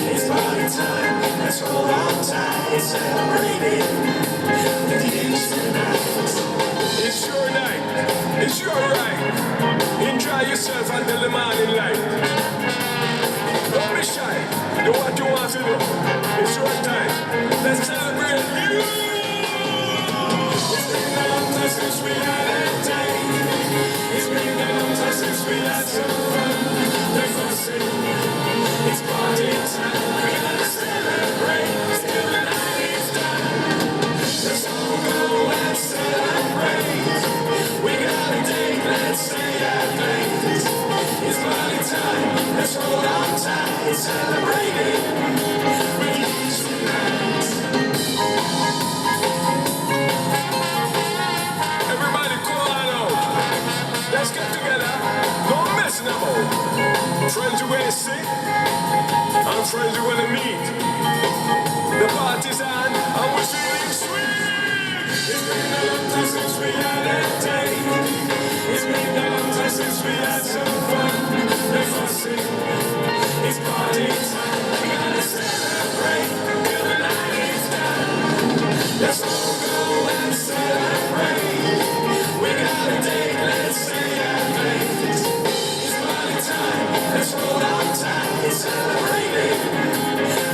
It's party time, let's hold on tight, celebrating with you tonight.
It's your night, it's your right. Enjoy yourself until the morning light. Don't be shy, do what you want to do. It's your time, let's celebrate you.
It's been a long time since we had a day. It's been a long time since we had some fun. It's party time, we're gonna celebrate till the night is done. Let's all go and celebrate. We got a date, let's stay out late. It's party time, let's hold on tight, celebrating with you tonight.
Everybody call out out. Let's get together, no messing about. Friends you wanna see, and friends you wanna meet. The party's on, and we're feeling sweet.
It's been a long time since we had a date. It's been a long time since we had some fun. It's party time, we gotta celebrate till the night is done. Let's all go and celebrate. We got a date, let's stay out late. It's party time, let's hold on tight, celebrating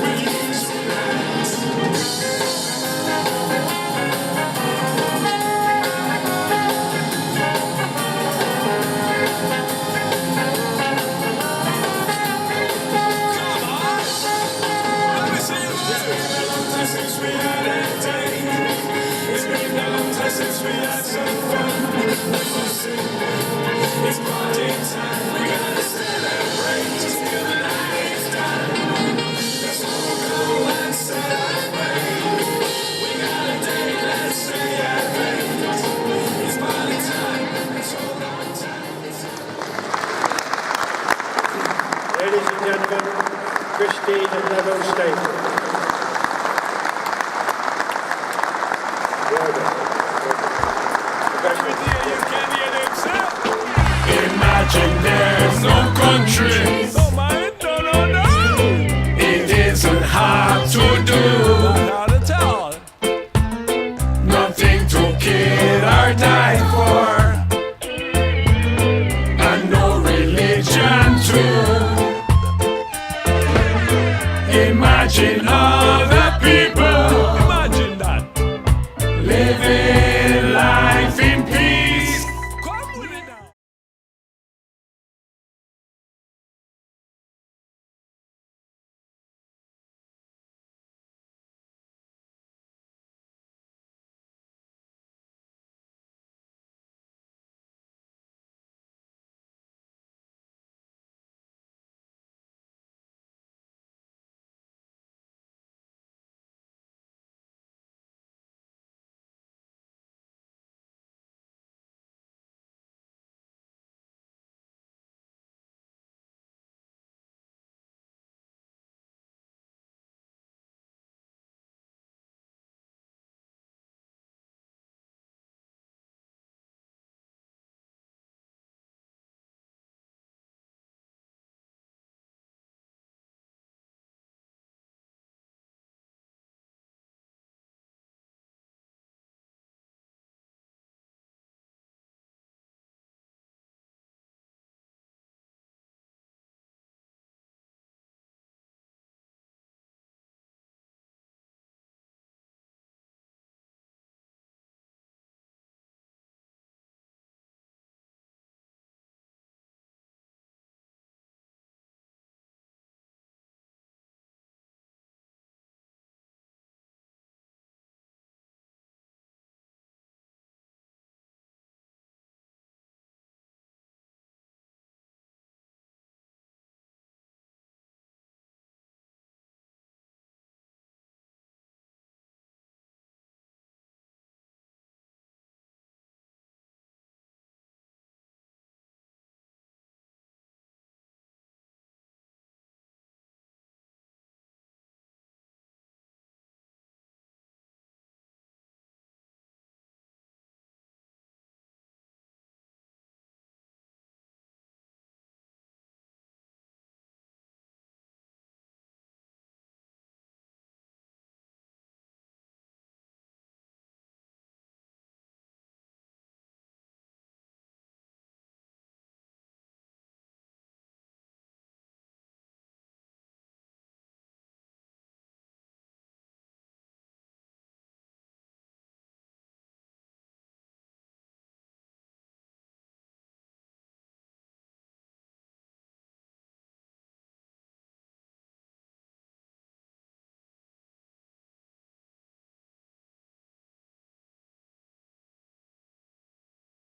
with you tonight.
Christine and Neville Staple.